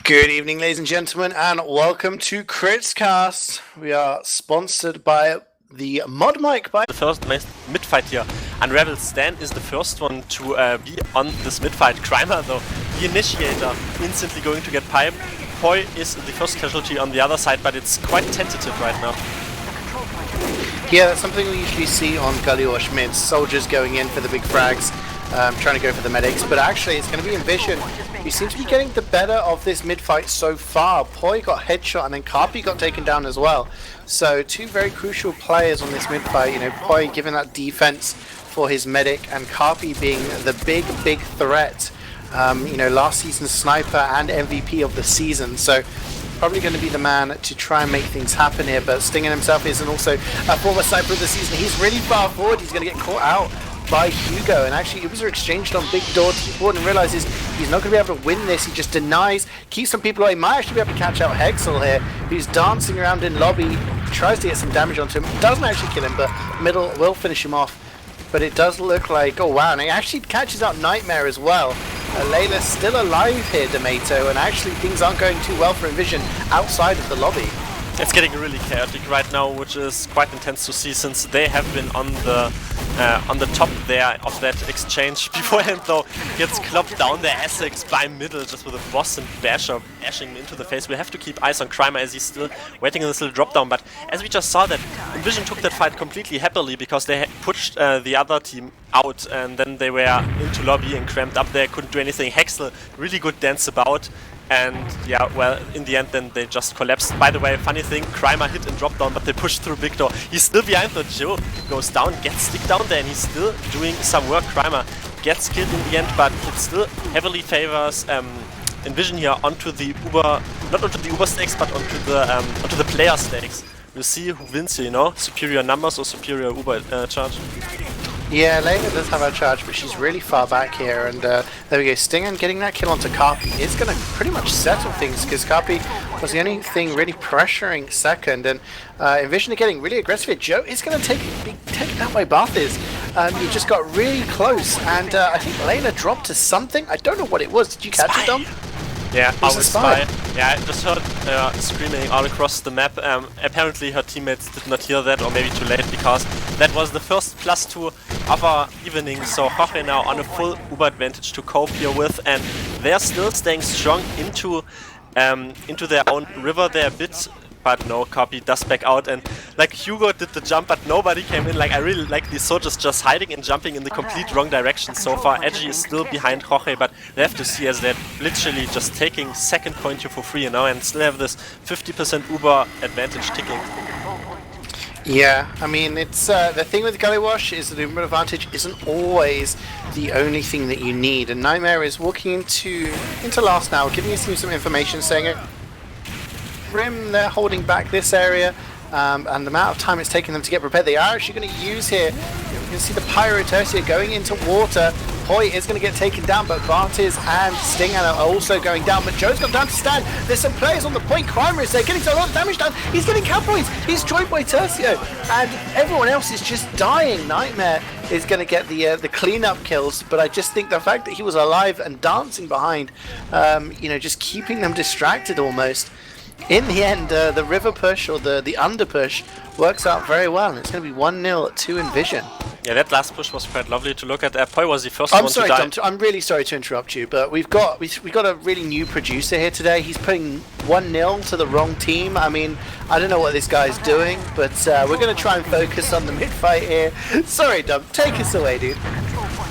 Good evening, ladies and gentlemen, and welcome to Critscast. We are sponsored by the Mod Mic by the first mid-fight here. Unravel Stan is the first one to be on this mid-fight. Crimer, though, the initiator, instantly going to get piped. Py is the first casualty on the other side, but it's quite tentative right now. Yeah, that's something we usually see on Gullywash mids. Soldiers going in for the big frags, trying to go for the medics, but actually it's going to be inVision. We seem to be getting the better of this mid-fight so far. Py got headshot and then Carpy got taken down as well. So two very crucial players on this mid-fight. You know, Py giving that defense for his medic and Carpy being the big threat. You know, last season's sniper and MVP of the season. So probably going to be the man to try and make things happen here. But Stinging himself isn't also a former sniper of the season. He's really far forward. He's going to get caught out by Hugo, and actually it was exchanged on big door T-board and realizes he's not going to be able to win this. He just denies, keeps some people away, might actually be able to catch out Hexel here, who's dancing around in lobby, tries to get some damage onto him, doesn't actually kill him, but middle will finish him off. But it does look like, oh wow, and he actually catches out Nightmare as well. Layla's still alive here, Domaytoe, and actually things aren't going too well for inVision outside of the lobby. It's getting really chaotic right now, which is quite intense to see, since they have been on the top there of that exchange. Beforehand, though, gets clopped down their Essex by middle, just with a boss and basher bashing him into the face. We have to keep eyes on Crimer as he's still waiting in this little drop down. But as we just saw, that inVision took that fight completely happily, because they pushed the other team out, and then they were into lobby and cramped up there, couldn't do anything. Hexel, really good dance about. And yeah, well, in the end then they just collapsed. By the way, funny thing, Crimer hit and dropped down, but they pushed through big door. He's still behind, though. Joe goes down, gets stick down there, and he's still doing some work. Crimer gets killed in the end, but it still heavily favors inVision here onto the Uber, not onto the Uber stakes, but onto the player stakes. We'll see who wins here, you know, superior numbers or superior Uber charge. Yeah, Layla does have her charge, but she's really far back here, and there we go. Stinger getting that kill onto Carpy is going to pretty much settle things, because Carpy was the only thing really pressuring second, and inVision are getting really aggressive here. Joe is going to be taken out by Bath is. You just got really close, and I think Layla dropped to something. I don't know what it was. Did you catch it, Dom? Yeah, I was Spy. Yeah, I just heard screaming all across the map. Apparently her teammates did not hear that, or maybe too late, because that was the first +2 of our evening. So Jorge now on a full Uber advantage to cope here with, and they're still staying strong into their own river there a bit. But no, Carpy does back out, and like Hugo did the jump, but nobody came in. Like, I really like these soldiers just hiding and jumping in the complete wrong direction so far. Edgy is still behind Jorge, but they have to see, as they're literally just taking second point here for free, you know, and still have this 50% Uber advantage ticking. Yeah, I mean, it's the thing with Gullywash is that the Uber advantage isn't always the only thing that you need, and Nightmare is walking into last now, giving us some information, saying it. Prem, they're holding back this area, and the amount of time it's taking them to get prepared, they are actually going to use here. You can see the Pyrotercia going into water. Py is going to get taken down, but Bartiz and Stinger are also going down, but Joe's got down to stand. There's some players on the point. Crimer is there, getting a lot of damage done. He's getting cap points. He's joined by Tercio, and everyone else is just dying. Nightmare is going to get the cleanup kills, but I just think the fact that he was alive and dancing behind, you know, just keeping them distracted almost. In the end, the river push, or the under push, works out very well, and it's going to be 1-0 to inVision. Yeah, that last push was quite lovely to look at. Py was the first one to die. Tom, I'm really sorry to interrupt you, but we've got a really new producer here today. He's putting 1-0 to the wrong team. I mean, I don't know what this guy's doing, but we're going to try and focus on the mid-fight here. Sorry, Dom, take us away, dude.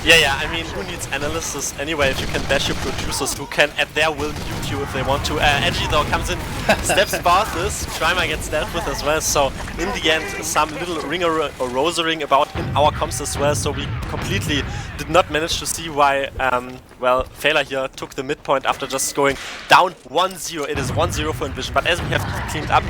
Yeah, I mean, who needs analysis anyway if you can bash your producers who can at their will mute you if they want to. Edgy, though, comes in, steps past this, Crimer gets dealt with as well, so in the end, some little ringer or rosering about in our comms as well, so we completely did not manage to see why, well, Fela here took the midpoint after just going down 1-0. It is 1-0 for inVision, but as we have cleaned up,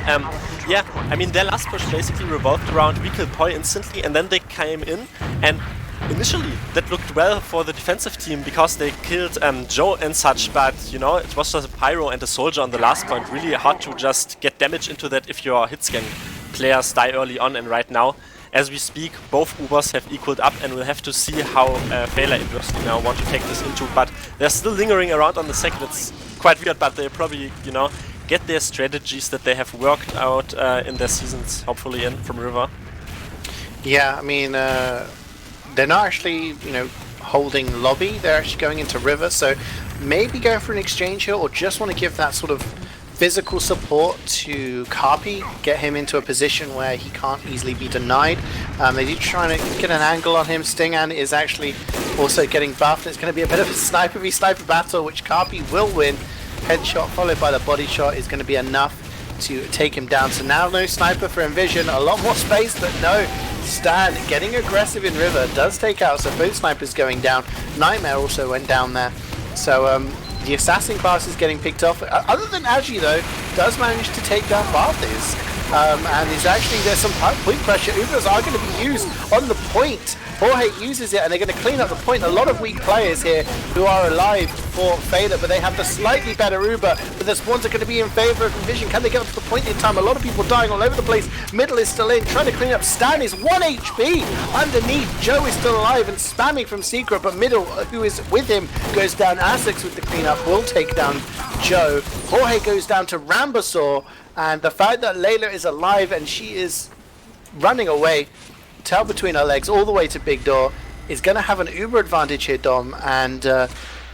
yeah, I mean, their last push basically revolved around we killed Py instantly, and then they came in, and initially that looked well for the defensive team because they killed Joe and such, but you know, it was just a pyro and a soldier on the last point. Really hard to just get damage into that if your hit scan players die early on and right now. as we speak, both Ubers have equaled up, and we'll have to see how Feila inversely now want to take this into. But they're still lingering around on the second. It's quite weird, but they probably, you know, get their strategies that they have worked out in their seasons, hopefully, in from River. Yeah, I mean, they're not actually, you know, holding lobby. They're actually going into River, so maybe go for an exchange here, or just want to give that sort of physical support to Carpi, get him into a position where he can't easily be denied. They do try to get an angle on him. Stingan is actually also getting buffed. It's going to be a bit of a sniper v sniper battle, which Carpi will win. Headshot followed by the body shot is going to be enough to take him down. So now no sniper for Envision, a lot more space, but no. Stan getting aggressive in River does take out, so both snipers going down. Nightmare also went down there. So the assassin class is getting picked off. Other than Agi though, does manage to take down Barthes. And there's some point pressure. Ubers are going to be used on the point. Jorge uses it and they're going to clean up the point. A lot of weak players here who are alive for Feila, but they have the slightly better Uber. But the spawns are going to be in favor of Envision. Can they get up to the point in time? A lot of people dying all over the place. Middle is still in, trying to clean up. Stan is 1 HP underneath. Joe is still alive and spamming from Secret, but Middle, who is with him, goes down. Asics with the cleanup will take down Joe. Jorge goes down to Rambasaur, and the fact that Layla is alive and she is running away, tail between her legs all the way to Big Door, is going to have an Uber advantage here, Dom, and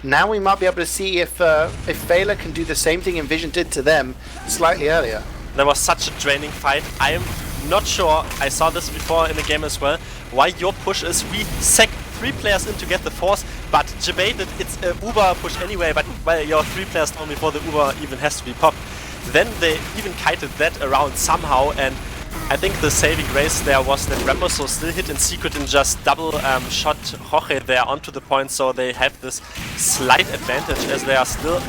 now we might be able to see if Feila can do the same thing Envision did to them slightly earlier. That was such a draining fight. I am not sure, I saw this before in the game as well, why your push is we sack 3 players in to get the force, but Jebay did its Uber push anyway, but well, you're 3 players down before the Uber even has to be popped. Then they even kited that around somehow, and I think the saving grace there was that Ramboso still hit in secret and just double shot Jorge there onto the point, so they have this slight advantage as they are still,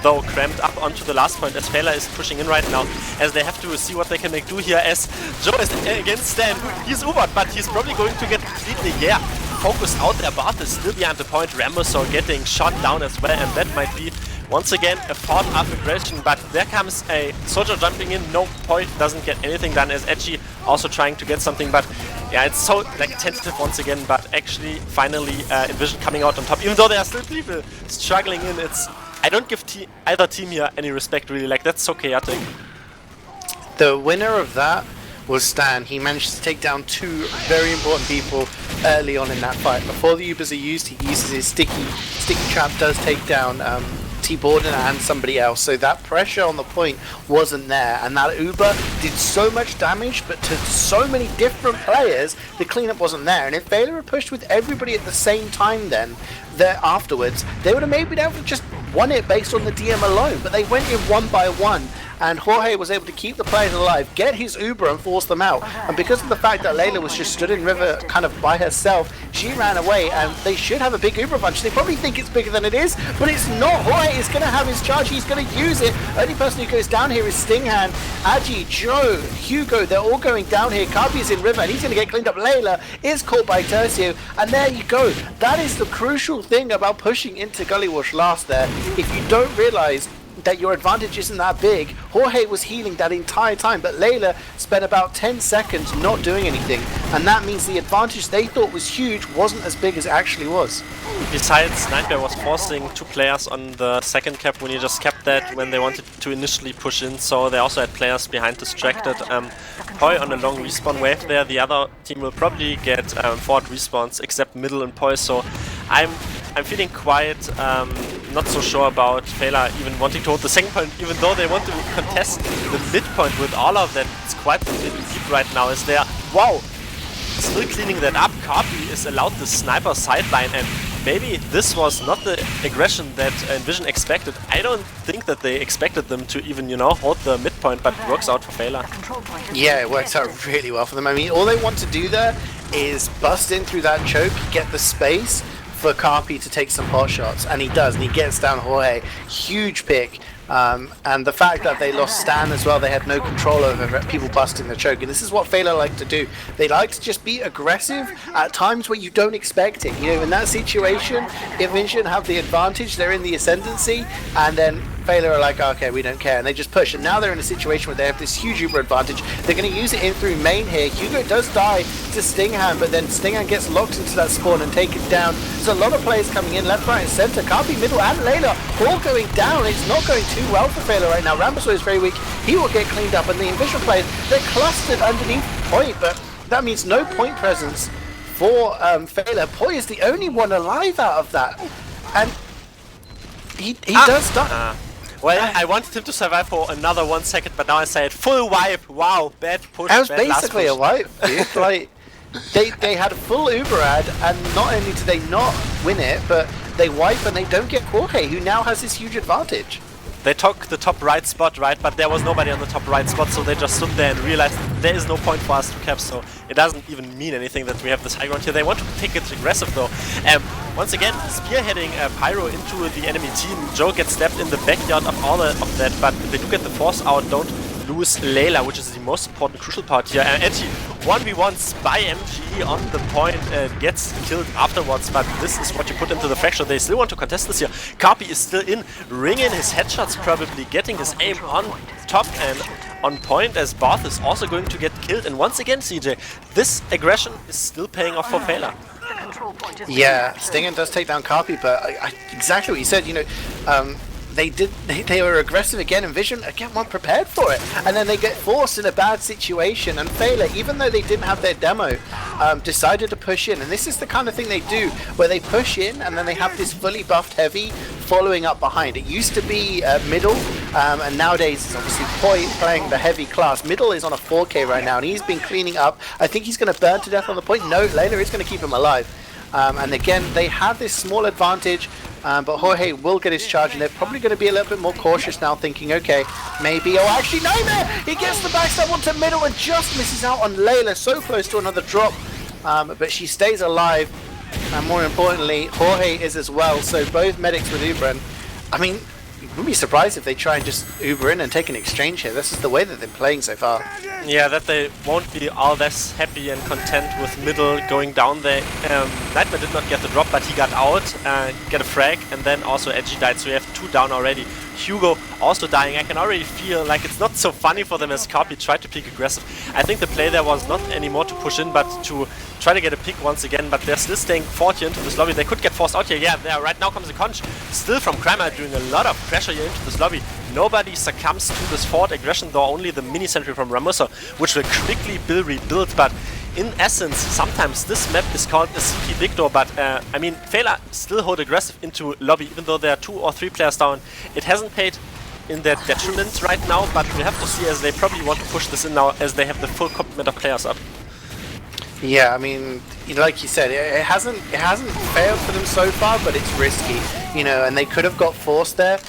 though, cramped up onto the last point, as Feila is pushing in right now, as they have to see what they can make do here, as Joe is against Stan. He's Ubered, but he's probably going to get completely, focused out there. Barth is still behind the point, Ramboso getting shot down as well, and that might be once again a fought up aggression, but there comes a soldier jumping in. No point, doesn't get anything done, as Edgy also trying to get something, but yeah, it's so like tentative once again. But actually finally Envision coming out on top, even though there are still people struggling in. It's, I don't give either team here any respect really, like that's so chaotic. The winner of that was Stan. He managed to take down 2 very important people early on in that fight. Before the Ubers are used, he uses his sticky trap, does take down T-Borden and somebody else, so that pressure on the point wasn't there, and that Uber did so much damage, but to so many different players, the cleanup wasn't there. And if Feila had pushed with everybody at the same time then, there afterwards, they would have maybe been able to just won it based on the DM alone, but they went in 1 by 1, and Jorge was able to keep the players alive, get his Uber and force them out. And because of the fact that Layla was just stood in River kind of by herself, she ran away, and they should have a big Uber bunch. They probably think it's bigger than it is, but it's not. Jorge is going to have his charge, he's going to use it. Only person who goes down here is Stinghand, Agi, Joe, Hugo, they're all going down here. Carpi is in River and he's going to get cleaned up. Layla is caught by Tercio, and there you go. That is the crucial thing about pushing into Gullywash last there. If you don't realize that your advantage isn't that big, Jorge was healing that entire time, but Layla spent about 10 seconds not doing anything, and that means the advantage they thought was huge wasn't as big as it actually was. Besides, Nightmare was forcing 2 players on the second cap when he just kept that when they wanted to initially push in, so they also had players behind distracted. Poi on a long respawn wave there, the other team will probably get forward respawns except Middle and Poi, so I'm feeling quite not so sure about Feila even wanting to hold the second point, even though they want to contest the midpoint with all of that. It's quite a little deep right now, is there? Wow! Still cleaning that up. Carpi is allowed the sniper sideline, and maybe this was not the aggression that Envision expected. I don't think that they expected them to even, you know, hold the midpoint, but it works out for Feila. Yeah, it works out really well for them. I mean, all they want to do there is bust in through that choke, get the space for Carpi to take some pot shots, and he does, and he gets down Jorge. Huge pick. And the fact that they lost Stan as well, they had no control over people busting the choke, and this is what Feila like to do. They like to just be aggressive at times where you don't expect it. You know, in that situation, Envision have the advantage, they're in the ascendancy, and then Feila are like, okay, we don't care, and they just push. And now they're in a situation where they have this huge Uber advantage. They're going to use it in through main here. Hugo does die to Stingham, but then Stingham gets locked into that spawn and taken down. There's a lot of players coming in, left, right, and center. Carpi, middle, and Layla all going down. It's not going too well for Feila right now. Rambosaur is very weak. He will get cleaned up, and the inVision players, they're clustered underneath point, but that means no point presence for Feila. Poi is the only one alive out of that, and he does die. Well, I wanted him to survive for another 1 second, but now I say it. Full wipe. Wow, bad push. That was bad basically a wipe, dude. Like, they had a full Uber ad, and not only did they not win it, but they wipe and they don't get Jorge, who now has this huge advantage. They took the top right spot, right, but there was nobody on the top right spot, so they just stood there and realized there is no point for us to cap, so it doesn't even mean anything that we have this high ground here. They want to take it aggressive though. Once again, spearheading Pyro into the enemy team. Joe gets stabbed in the backyard of all of that, but they do get the force out, don't lose Layla, which is the most important crucial part here. Edgy 1v1s by MG on the point, gets killed afterwards, but this is what you put into the fracture. They still want to contest this here. Carpi is still in, ringing his headshots, probably getting his aim on top and on point, as Barth is also going to get killed. And once again, CeeJaey, this aggression is still paying off for Feila. Yeah, Stingham does take down Carpi, but exactly what you said, you know, they were aggressive again, inVision again weren't prepared for it, and then they get forced in a bad situation, and Feila, even though they didn't have their demo, decided to push in. And this is the kind of thing they do, where they push in and then they have this fully buffed heavy following up behind. It used to be middle, and nowadays it's obviously Poi playing the heavy class. Middle is on a 4K right now, and he's been cleaning up. I think he's going to burn to death on the point. No, Layla is going to keep him alive. And again, they have this small advantage, but Jorge will get his charge, and they're probably going to be a little bit more cautious now, thinking, okay, maybe, oh actually, Nightmare! He gets the backstab onto middle and just misses out on Layla, so close to another drop, but she stays alive, and more importantly, Jorge is as well, so both medics with Uber, and I mean, you wouldn't be surprised if they try and just Uber in and take an exchange here. This is the way that they're playing so far. Yeah, that they won't be all that happy and content with middle going down there. Nightmare did not get the drop, but he got out, get a frag, and then also Edgy died, so we have 2 down already. Hugo also dying. I can already feel like it's not so funny for them as Carpi tried to pick aggressive. I think the play there was not anymore to push in, but to try to get a pick once again, but they're still staying 40 into this lobby. They could get forced out here. Yeah, there right now comes a conch. Still from Kramer doing a lot of pressure here into this lobby. Nobody succumbs to this forward aggression, though only the mini sentry from Rambosaur, which will quickly rebuild, but in essence, sometimes this map is called a CP Victor, but I mean, Feila still hold aggressive into lobby, even though there are 2 or 3 players down. It hasn't paid in their detriment right now, but we'll have to see, as they probably want to push this in now, as they have the full complement of players up. Yeah, I mean, like you said, it hasn't failed for them so far, but it's risky, you know, and they could have got forced there,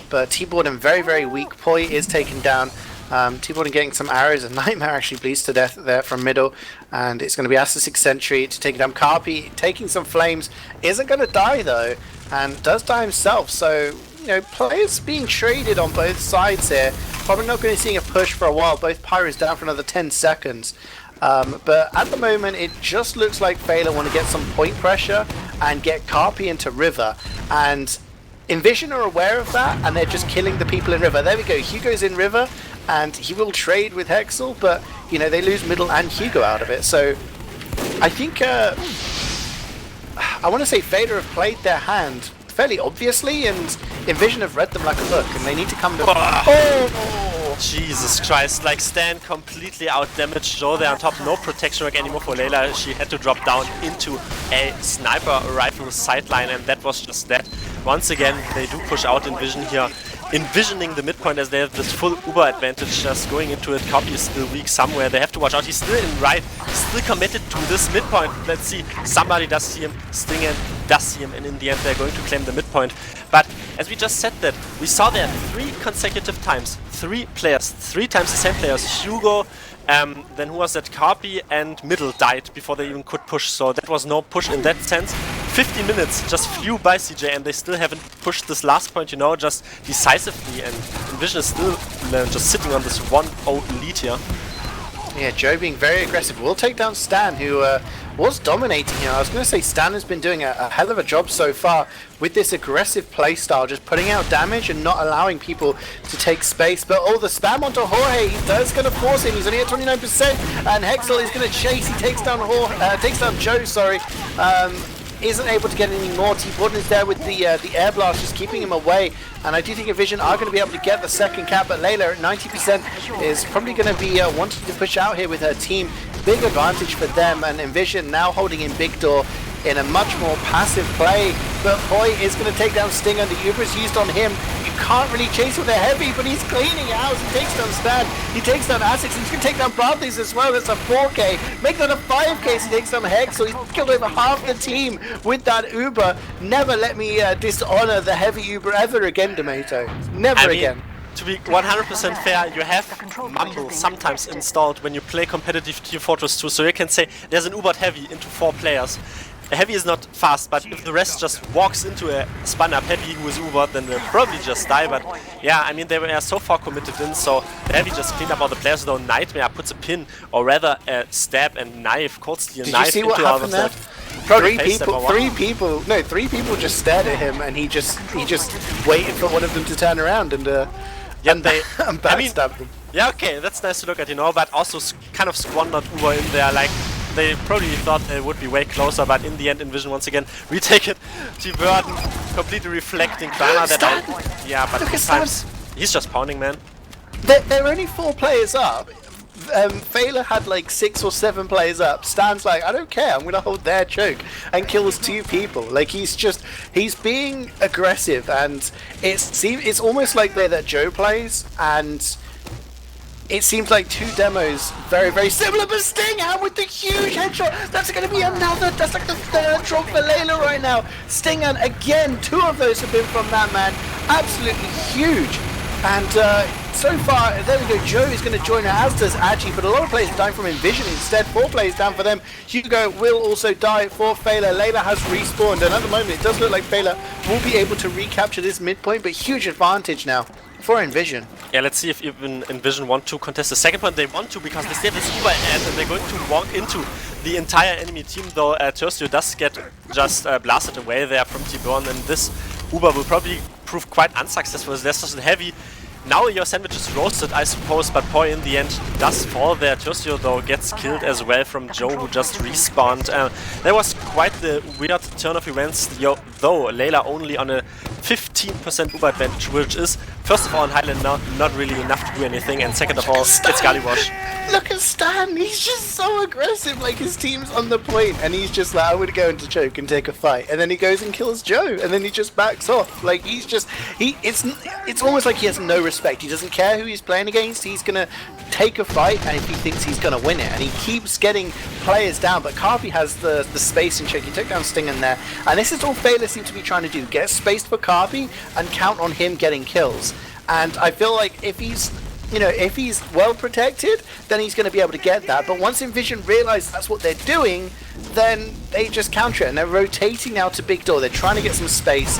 but T-Borden very, very weak. Poi is taken down. T-Borden getting some arrows, and Nightmare actually bleeds to death there from middle, and it's going to be Assassin Sentry to take down Carpi, taking some flames, isn't going to die though, and does die himself, so, you know, players being traded on both sides here. Probably not going to see a push for a while. Both Pyros down for another 10 seconds. But at the moment, it just looks like Feila want to get some point pressure and get Carpi into River, and inVision are aware of that, and they're just killing the people in River. There we go, Hugo's in River, and he will trade with Hexel, but, you know, they lose middle and Hugo out of it. So I think, I want to say Feila have played their hand fairly obviously, and inVision have read them like a book, and they need to come to... Oh, Jesus Christ, like Stan completely out-damaged Joe there on top. No protection work anymore for Layla. She had to drop down into a sniper rifle sideline, and that was just that. Once again, they do push out inVision here, envisioning the midpoint, as they have this full Uber advantage just going into it. Carpi is still weak somewhere. They have to watch out. He's still in right. He's still committed to this midpoint. Let's see. Somebody does see him. Stingham does see him, and in the end they're going to claim the midpoint. But as we just said that, we saw there 3 consecutive times. 3 players. 3 times the same players. Hugo, then who was that? Carpi and middle died before they even could push. So that was no push in that sense. 50 minutes just flew by CeeJaey, and they still haven't pushed this last point, you know, just decisively, and inVision is still just sitting on this 1-0 lead here. Yeah, Joe being very aggressive. Will take down Stan, who was dominating here. I was going to say Stan has been doing a hell of a job so far with this aggressive playstyle, just putting out damage and not allowing people to take space. But the spam onto Jorge, that's going to force him. He's only at 29%, and Hexel is going to chase. He takes down Joe, sorry. Isn't able to get any more. T-Borden is there with the air blast, just keeping him away. And I do think inVision are going to be able to get the second cap, but Layla at 90% is probably going to be wanting to push out here with her team. Big advantage for them, and inVision now holding in Big Door in a much more passive play. But Poi is going to take down Sting, and the Uber is used on him. You can't really chase with a heavy, but he's cleaning house. He takes down Stan, he takes down Asics, and he's going to take down Barthes as well. That's a 4k. Make that a 5k, so he takes down Hex, so he's killed over half the team with that Uber. Never let me dishonor the heavy Uber ever again, Domaytoe. Never again. To be 100% fair, you have Mumble sometimes installed when you play competitive Team Fortress 2, so you can say there's an Ubered heavy into 4 players. A heavy is not fast, but if the rest just walks into a spun up heavy who is Ubered, then they'll probably just die. But yeah, I mean, they were so far committed in, so the heavy just cleaned up all the players, though Nightmare puts a pin, or rather a stab and knife, cold steel knife into all of that. Three people just stared at him, and he just waited for one of them to turn around and backstab them. Yeah, okay, that's nice to look at, you know, but also kind of squandered Uber in there. Like, they probably thought they would be way closer, but in the end, inVision once again retake it. T-Burden completely reflecting Krana that yeah, but sometimes he's just pounding, man. They're only 4 players up. Feila had like 6 or 7 players up. Stan's like, I don't care, I'm gonna hold their choke, and kills 2 people. Like, he's being aggressive, and it's almost like they're that Joe plays, and it seems like 2 demos very, very similar, but Stingham with the huge headshot. That's going to be another, that's like the 3rd drop for Layla right now. Stingham again, 2 of those have been from that man. Absolutely huge. And so far, there we go, Joe is going to join her, as does Agi, but a lot of players are dying from inVision instead. 4 players down for them. Hugo will also die for Feila. Layla has respawned, and at the moment it does look like Feila will be able to recapture this midpoint, but huge advantage now for inVision. Yeah, let's see if even inVision want to contest the second point. They want to, because they still have this Uber ad, and they're going to walk into the entire enemy team, though Tercio does get just blasted away there from T-Burn, and this Uber will probably prove quite unsuccessful. There's just a heavy. Now your sandwich is roasted, I suppose, but Poi in the end does fall there. Tercio, though, gets killed as well from Joe, who just respawned. That was quite the weird turn of events, though Layla only on a 15% Uber advantage, which is, first of all, in Highlander, not really enough to do anything, and second of all, it's Gullywash. Look at Stan, he's just so aggressive, like his team's on the point, and he's just like, I'm gonna go into choke and take a fight, and then he goes and kills Joe, and then he just backs off. Like, he's just, it's almost like he has no respect. He doesn't care who he's playing against, he's gonna take a fight, and if he thinks he's gonna win it, and he keeps getting players down, but Carby has the space in check. He took down Sting in there, and this is all Feila seems to be trying to do, get space for Carby and count on him getting kills. And I feel like if he's well protected, then he's going to be able to get that. But once inVision realize that's what they're doing, then they just counter it, and they're rotating now to Big Door. They're trying to get some space.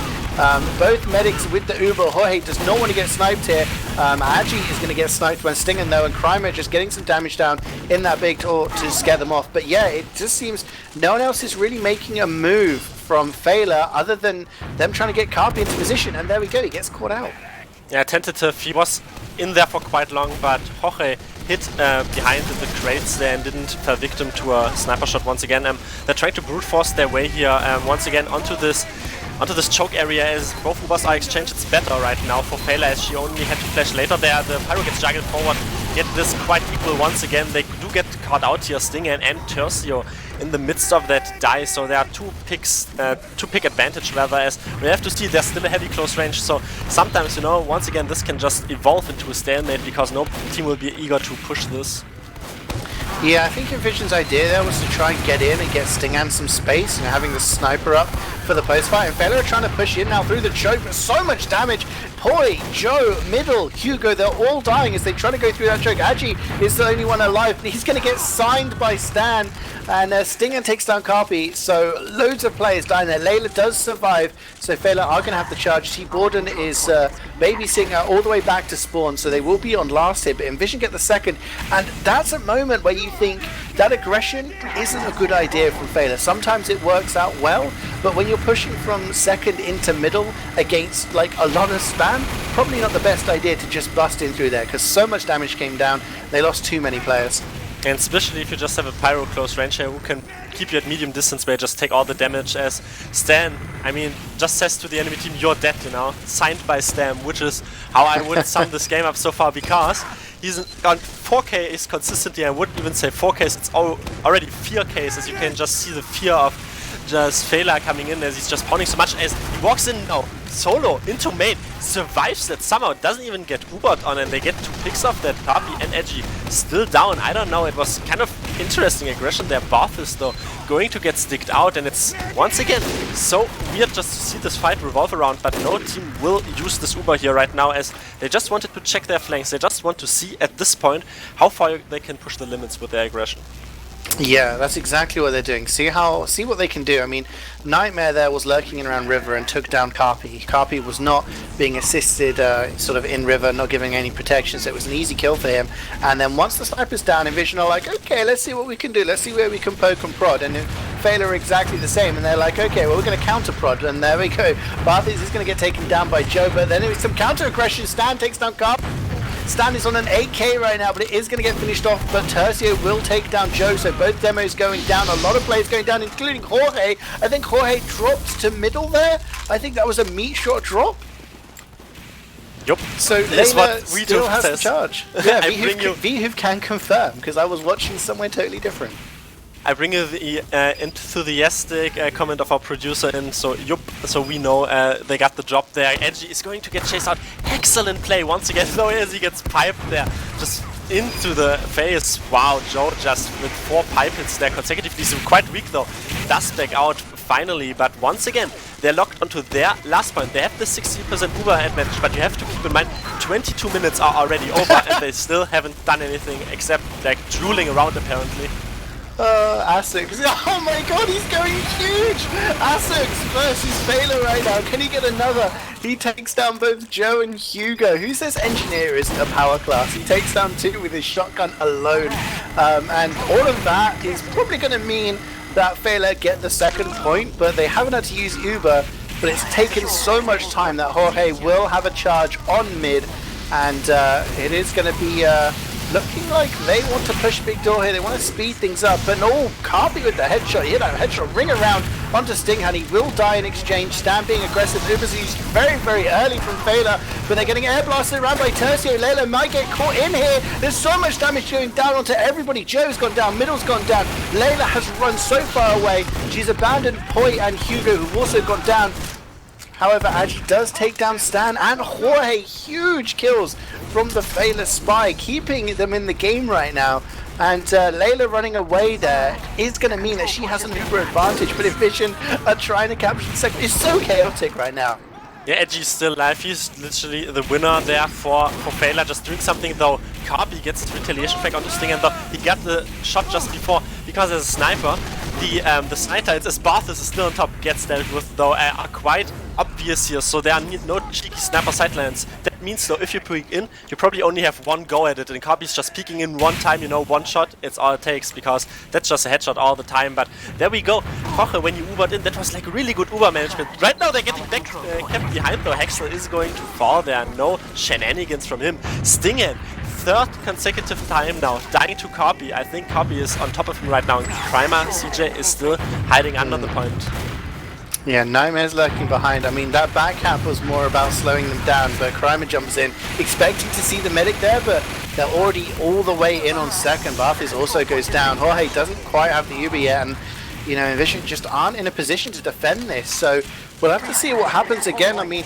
Both medics with the Uber. Jorge does not want to get sniped here. Agi is going to get sniped when Stinging though, and Crimer just getting some damage down in that Big Door to scare them off. But yeah, it just seems no one else is really making a move from Feila other than them trying to get Carby into position, and there we go, he gets caught out. Yeah, tentative. He was in there for quite long, but Jorge hit behind the crates there and didn't fall victim to a sniper shot once again. They're trying to brute force their way here once again onto this choke area. As both Ubers are exchanged, it's better right now for Feila, as she only had to flash later there. The Pyro gets juggled forward, yet this quite equal once again. They do get caught out here, Stinger and Tercio in the midst of that die, so there are 2 pick advantage rather, as we have to see there's still a heavy close range, so sometimes, you know, once again this can just evolve into a stalemate because no team will be eager to push this. Yeah, I think inVision's idea there was to try and get in and get Stingan some space, and having the sniper up for the post fight. And Fela are trying to push in now through the choke, but so much damage. Poi, Joe, Middle, Hugo, they're all dying as they try to go through that choke. Agi is the only one alive. He's going to get signed by Stan, and Stinger takes down Carpi, so loads of players dying there. Layla does survive, so Feila are going to have the charge. T. Borden is babysitting her all the way back to spawn, so they will be on last hit, but Envision get the second, and that's a moment where you think that aggression isn't a good idea from Feila. Sometimes it works out well, but when you're pushing from second into middle against like a lot of spam, probably not the best idea to just bust in through there, because so much damage came down, they lost too many players. And especially if you just have a Pyro close range here who can keep you at medium distance where you just take all the damage, as Stan, I mean, just says to the enemy team, you're dead, you know, signed by Stan, which is how I would sum this game up so far, because he's on 4K is consistently, I wouldn't even say 4K, it's already 4K, as you can just see the fear of just Fela coming in as he's just pounding so much, as he walks in now solo into main, survives that somehow, doesn't even get Ubered on, and they get 2 picks off that. Carpi and Edgy still down. I don't know, it was kind of interesting aggression there. Barthis though going to get sticked out, and it's once again so weird just to see this fight revolve around, but no team will use this Uber here right now, as they just wanted to check their flanks. They just want to see at this point how far they can push the limits with their aggression. Yeah, that's exactly what they're doing. See what they can do. I mean, Nightmare there was lurking in around River and took down Carpi. Carpi was not being assisted sort of in River, not giving any protection, so it was an easy kill for him. And then once the sniper's down, Envision are like, okay, let's see what we can do. Let's see where we can poke and prod. And Feila are exactly the same, and they're like, okay, well, we're going to counter prod. And there we go. Barthis is going to get taken down by Joe, but then there's some counter aggression. Stan takes down Carpi. Stan is on an 8k right now, but it is going to get finished off, but Tercio will take down Joe, so both demos going down, a lot of players going down, including Jorge. I think Jorge dropped to middle there. I think that was a meat shot drop. Yup. So Layla still has the charge. Yeah, Wiethoofd can confirm, because I was watching somewhere totally different. I bring the enthusiastic comment of our producer in, so yup, so we know they got the job there. Edgy is going to get chased out. Excellent play once again, though, as he gets piped there, just into the face. Wow, Joe just with 4 pipe hits there consecutively, so quite weak though. Does back out finally, but once again, they're locked onto their last point. They have the 60% Uber advantage, but you have to keep in mind, 22 minutes are already over and they still haven't done anything except like drooling around apparently. Asix. Oh my god, he's going huge! Asix versus Feila right now. Can he get another? He takes down both Joe and Hugo. Who says Engineer isn't a power class? He takes down 2 with his shotgun alone. And all of that is probably going to mean that Feila get the second point, but they haven't had to use Uber. But it's taken so much time that Jorge will have a charge on mid, and it is going to be looking like they want to push big door here. They want to speed things up, but no, Carpi with the headshot. He hit that headshot ring around onto Stinghand. He will die in exchange. Stan being aggressive. Ubers used very, very early from Feila, but they're getting air blasted around by Tercio. Layla might get caught in here. There's so much damage going down onto everybody. Joe's gone down. Middle's gone down. Layla has run so far away. She's abandoned Poi and Hugo, who've also gone down. However, Agi does take down Stan and Jorge. Huge kills from the Feila spy, keeping them in the game right now. And Layla running away there is going to mean that she has an Uber advantage, but Envision are trying to capture the second. It's so chaotic right now. Yeah, Edgy's still alive. He's literally the winner there for Feila, just doing something though. Carpi gets his retaliation flag onto Sting, and though he got the shot just before, because as a sniper, the sniper, as Barthis is still on top, gets dealt with though, are quite obvious here, so there are no cheeky sniper sidelines. That means though, if you peek in, you probably only have 1 go at it, and Carpi's just peeking in 1 time, you know, 1 shot, it's all it takes, because that's just a headshot all the time. But there we go. Jorge, when you Ubered in, that was like really good Uber management. Right now they're getting back, kept behind though. Hexel is going to fall there, no shenanigans from him. Stingen, 3rd consecutive time now, dying to Carpi. I think Carpi is on top of him right now, and Primer, CeeJaey is still hiding under the point. Yeah, Nightmare's lurking behind. I mean, that backhand was more about slowing them down, but Krymer jumps in, expecting to see the medic there, but they're already all the way in on second. Barthis also goes down. Jorge doesn't quite have the Uber yet, and, you know, Envision just aren't in a position to defend this, so we'll have to see what happens again. I mean,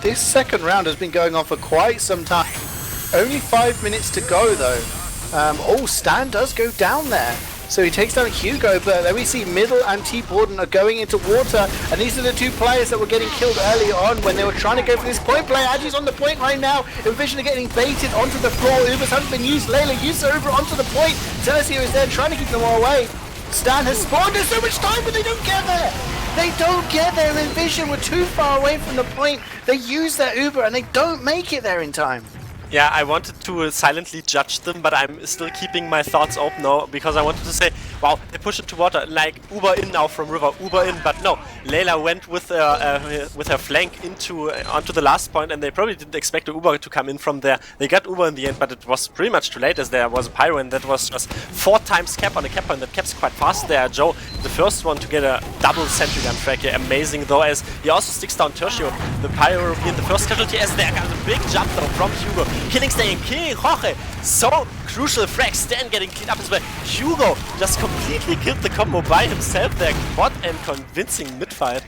this second round has been going on for quite some time. Only 5 minutes to go, though. Oh, Stan does go down there. So he takes down Hugo, but then we see Middle and T-Borden are going into water, and these are the two players that were getting killed early on when they were trying to go for this point play. Agi's on the point right now. Envision are getting baited onto the floor. Ubers haven't been used. Layla used over onto the point. Celestia is there trying to keep them all away. Stan has spawned. There's so much time, but they don't get there. They don't get there. Envision were too far away from the point. They use their Uber and they don't make it there in time. Yeah, I wanted to silently judge them, but I'm still keeping my thoughts open now because I wanted to say, wow, they push it to water, like Uber in now from river, Uber in, but no, Layla went with her flank onto the last point, and they probably didn't expect the Uber to come in from there. They got Uber in the end, but it was pretty much too late as there was a Pyro, and that was just 4 times cap on a cap point. That caps quite fast there. Joe, the first one to get a double sentry gun frag here, amazing though, as he also sticks down Tertio, the Pyro being the first casualty, as there got a big jump though from Hugo. Killing Stay and killing Jorge. So crucial frag. Stan getting cleaned up as well. Hugo just completely killed the combo by himself there. What a convincing mid-fight.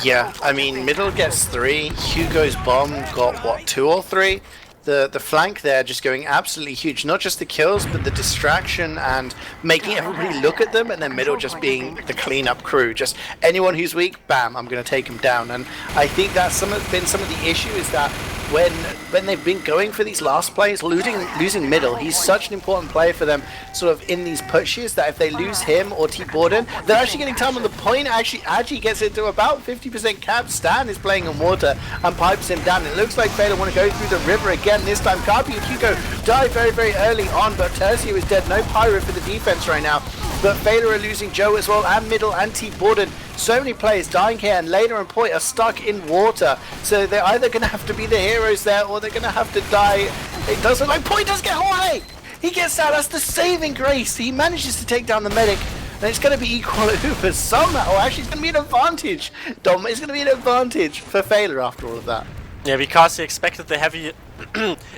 Yeah, I mean, Middle gets 3. Hugo's bomb got, what, 2 or 3? The flank there just going absolutely huge. Not just the kills, but the distraction and making everybody look at them, and then Middle just being the cleanup crew. Just anyone who's weak, bam, I'm going to take him down. And I think that's been some of the issue is that when they've been going for these last plays, losing Middle, he's such an important player for them sort of in these pushes that if they lose him or T-Borden, they're actually getting time on the point. Actually, Agi gets into about 50% cap. Stan is playing in water and pipes him down. It looks like Feila want to go through the river again. This time Carpi and Hugo die very, very early on, but Tercio is dead. No Pyro for the defense right now. But Feila are losing Joe as well, and Middle and T-Borden. So many players dying here, and Layla and Poi are stuck in water. So they're either going to have to be the heroes there, or they're going to have to die. It does look like Poi does get Jorge! He gets out, that's the saving grace. He manages to take down the medic. And it's going to be equal over somehow. Actually, it's going to be an advantage. Dom, it's going to be an advantage for Feila after all of that. Yeah, because he expected the heavy...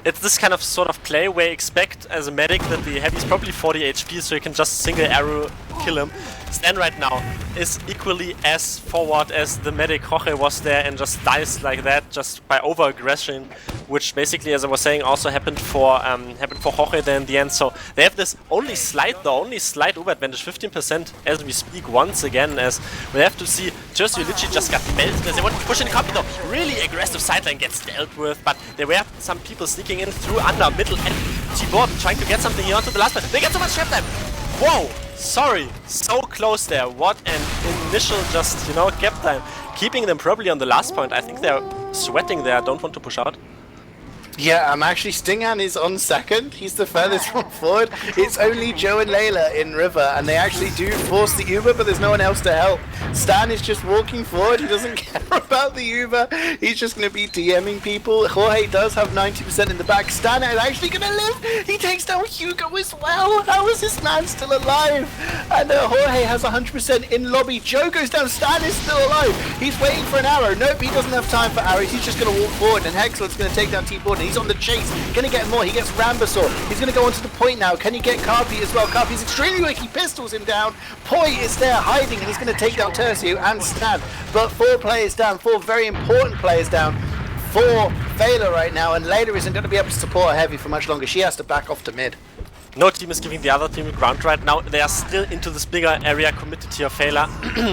it's this kind of sort of play where you expect as a medic that the heavy is probably 40 HP, so you can just single arrow kill him. Stan right now is equally as forward as the medic Jorge was there and just dies like that just by over-aggression, which basically, as I was saying, also happened for Jorge there in the end. So they have this only slight Uber advantage, 15% as we speak once again, as we have to see Tercio literally just got melted as they want to push in the copy though. Really aggressive sideline gets dealt with, but there were some people sneaking in through under, middle, and T-Borden trying to get something here onto the last one. They get so much trap time! Whoa! Sorry, so close there. What an initial just, you know, gap time. Keeping them probably on the last point. I think they're sweating there, don't want to push out. Yeah, actually Stinghan is on second. He's the furthest from forward. It's only Joe and Layla in river, and they actually do force the Uber, but there's no one else to help. Stan is just walking forward. He doesn't care about the Uber. He's just going to be DMing people. Jorge does have 90% in the back. Stan is actually going to live. He takes down Hugo as well. How is this man still alive? And Jorge has 100% in lobby. Joe goes down. Stan is still alive. He's waiting for an arrow. Nope, he doesn't have time for arrows. He's just going to walk forward, and Hexlet's going to take down T-Borden. He's on the chase. Gonna get more. He gets Rambasaur. He's gonna go onto the point now. Can you get Carpi as well? Carpi's extremely weak. He pistols him down. Poi is there hiding, and he's gonna take down Tercio and Stan. But 4 players down. 4 very important players down for Feila right now, and Layla isn't gonna be able to support Heavy for much longer. She has to back off to mid. No team is giving the other team ground right now. They are still into this bigger area committed here. Feila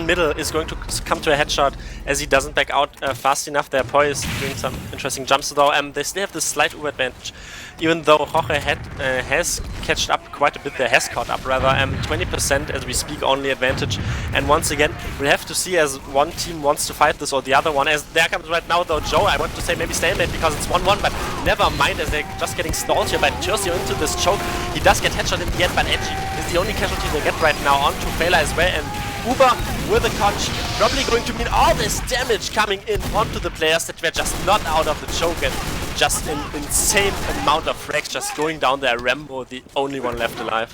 middle is going to come to a headshot as he doesn't back out fast enough. Their Poi is doing some interesting jumps though. They still have this slight Uber advantage, even though Jorge has catched up quite a bit there, has caught up rather. 20% as we speak only advantage. And once again, we'll have to see as one team wants to fight this or the other one. As there comes right now though Joe, I want to say maybe stalemate because it's 1-1, but never mind as they're just getting stalled here by Tercio into this choke. He does get headshot in the end, but Edgy is the only casualty they get right now onto Feila as well. And Uber with a conch probably going to mean all this damage coming in onto the players that were just not out of the choke, and just an insane amount of frags just going down there. Rambo, the only one left alive.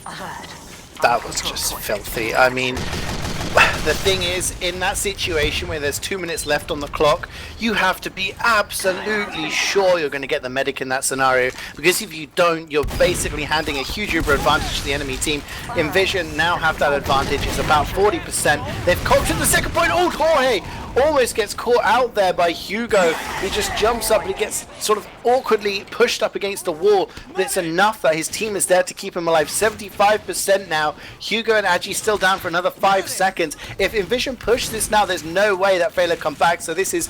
That was just filthy. I mean, the thing is, in that situation where there's 2 minutes left on the clock, you have to be absolutely sure you're going to get the medic in that scenario, because if you don't, you're basically handing a huge Uber advantage to the enemy team. Envision now have that advantage. It's about 40%. They've captured the second point. Oh, Jorge! almost gets caught out there by Hugo. He just jumps up and he gets sort of awkwardly pushed up against the wall, but it's enough that his team is there to keep him alive. 75% now. Hugo and Agi still down for another 5 seconds. If inVision push this now, there's no way that Feila come back, so this is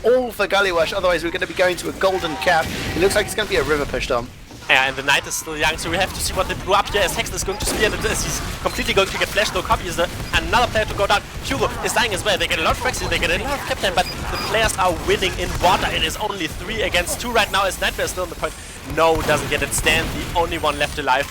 all for Gullywash, otherwise we're going to be going to a golden cap. It looks like it's going to be a river pushed on. Yeah, and the knight is still young, so we have to see what they blew up here as Hex is going to spear it. He's completely going to get flashed, no copy. Is there another player to go down? Hugo is dying as well. They get a lot of frags, they get a lot of captain, but the players are winning in water. It is only 3 against 2 right now as Nightmare is still on the point. No, doesn't get it. Stan, the only one left alive.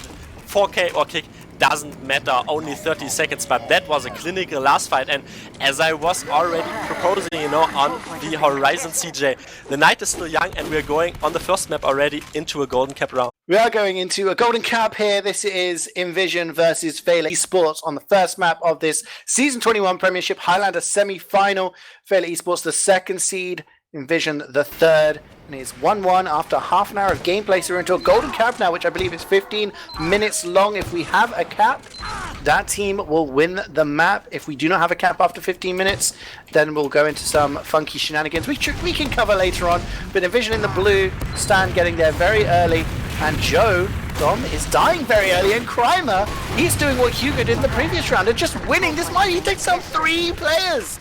4K or kick. Doesn't matter, only 30 seconds, but that was a clinical last fight, and as I was already proposing, you know, on the horizon CeeJaey, the night is still young and we're going on the first map already into a golden cap round. We are going into a golden cap here. This is inVision versus Feila eSports on the first map of this Season 21 Premiership Highlander semi-final. Feila eSports the 2nd seed, inVision the 3rd. And it's 1-1 after half an hour of gameplay, so we're into a golden cap now, which I believe is 15 minutes long. If we have a cap, that team will win the map. If we do not have a cap after 15 minutes, then we'll go into some funky shenanigans, which we can cover later on. But inVision in the blue, Stan getting there very early, and Joe, Dom, is dying very early, and Crimer, he's doing what Hugo did in the previous round, and just winning this might. He takes out 3 players.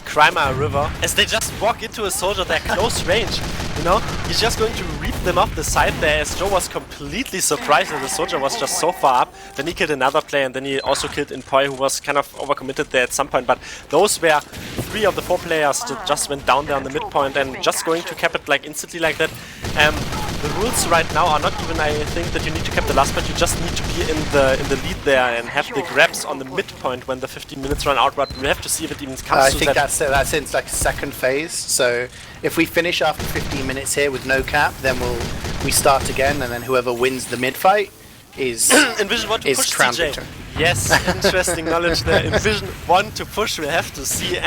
Crimer River, as they just walk into a soldier at close range, you know, he's just going to reap them off the side there, as Joe was completely surprised that the soldier was just so far up. Then he killed another player, and then he also killed inPy, who was kind of overcommitted there at some point, but those were 3 of the 4 players that just went down there on the midpoint and just going to cap it like instantly like that. The rules right now are not even, I think, that you need to cap the last point, you just need to be in the lead there and have the grabs on the midpoint when the 15 minutes run out, but we have to see if it even comes to that. That's in like 2nd phase, so if we finish after 15 minutes here with no cap, then we start again, and then whoever wins the mid fight is inVision want to push CeeJaey. Yes, interesting knowledge there. inVision want to push, we'll have to see.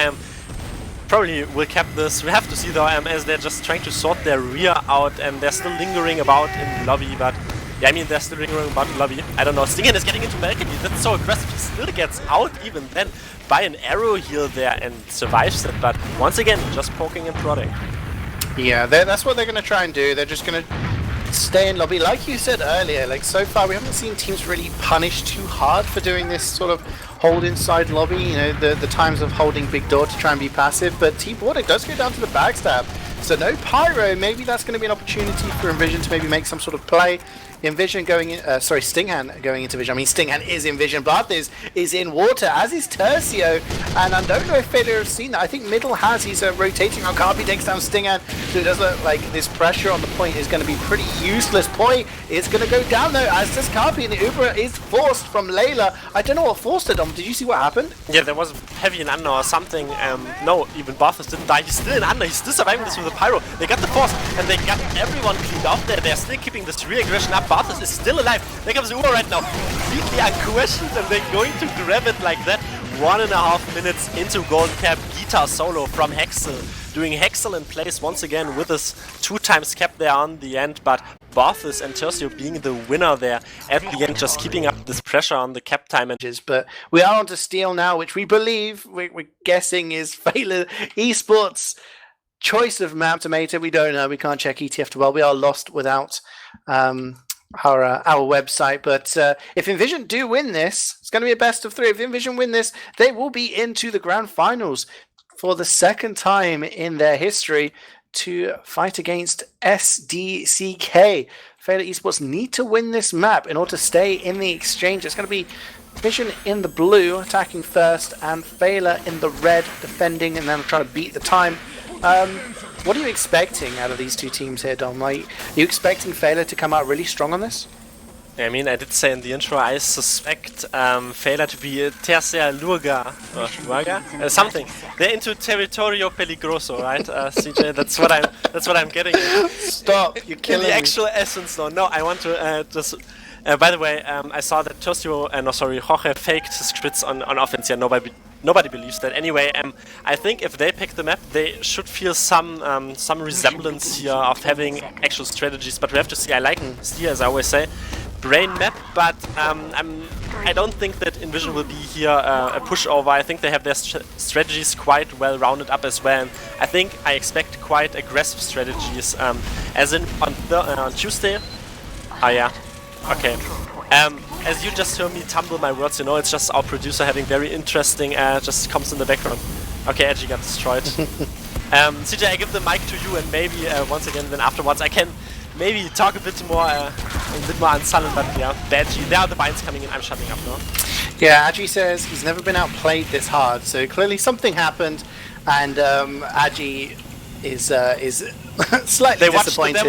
Probably will cap this. We have to see though, as they're just trying to sort their rear out, and they're still lingering about in lobby, but yeah, I mean, they're still lingering about in lobby. I don't know, Stingan is getting into balcony, that's so aggressive, he still gets out even then by an arrow heal there and survives it, but once again, just poking and prodding. Yeah, that's what they're going to try and do. They're just going to stay in lobby. Like you said earlier, like so far we haven't seen teams really punish too hard for doing this sort of hold inside lobby, you know, the times of holding big door to try and be passive, but Team Water does go down to the backstab. So no Pyro, maybe that's going to be an opportunity for inVision to maybe make some sort of play. inVision going in, Stinghand going into Vision. I mean, Stinghand is inVision, Barth is in water, as is Tercio, and I don't know if Feila have seen that. I think middle has, he's rotating on Carpi, takes down Stinghand, so it does look like this pressure on the point is going to be pretty useless. Poi is going to go down though, as does Carpi, and the Uber is forced from Layla. I don't know what forced it on, did you see what happened? Yeah, there was heavy in under or something. No, even Barth didn't die, he's still in under, he's still surviving this with a Pyro. They got the force, and they got everyone cleaned off there. They're still keeping this re-aggression up. Barth is still alive. There comes Uber right now, completely unquestioned, and they're going to grab it like that. 1.5 minutes into golden cap. Guitar solo from Hexel, doing Hexel in place once again with his 2x cap there on the end, but Barthus and Tercio being the winner there at the end, just keeping up this pressure on the cap time. But we are on to Steel now, which we believe, we're guessing is Feila eSports choice of map. Domaytoe, we don't know, we can't check ETF2L, we are lost without our website, but if inVision do win this, it's going to be a best of 3. If inVision win this, they will be into the grand finals for the 2nd time in their history to fight against SDCK. Feila eSports need to win this map in order to stay in the exchange. It's going to be Vision in the blue attacking first, and Feila in the red defending, and then trying to beat the time. What are you expecting out of these two teams here, Dom? Like, are you expecting Feila to come out really strong on this? I mean, I did say in the intro, I suspect Feila to be a tercia luga, something. They're into territorio peligroso, right? CeeJaey, that's what I'm getting at. Stop! You're killing in the me. actual essence, though. No, I want to just. By the way, I saw that Tercio, Jorge faked his crits on offense. Yeah, nobody believes that. Anyway, I think if they pick the map, they should feel some resemblance here of having actual strategies. But we have to see. I like Steer, as I always say, brain map, but I don't think that Envision will be here a pushover. I think they have their strategies quite well rounded up as well. And I expect quite aggressive strategies. As in on Tuesday. Oh yeah, okay. As you just heard me tumble my words, you know, it's just our producer having very interesting just comes in the background. Okay, Edgy got destroyed. CeeJaey, I give the mic to you, and maybe once again, then afterwards I can maybe talk a bit more unsullen, but yeah, Edgy, there are the binds coming in, I'm shutting up now. Yeah, Agi says he's never been outplayed this hard, so clearly something happened, and Agi is slightly disappointed.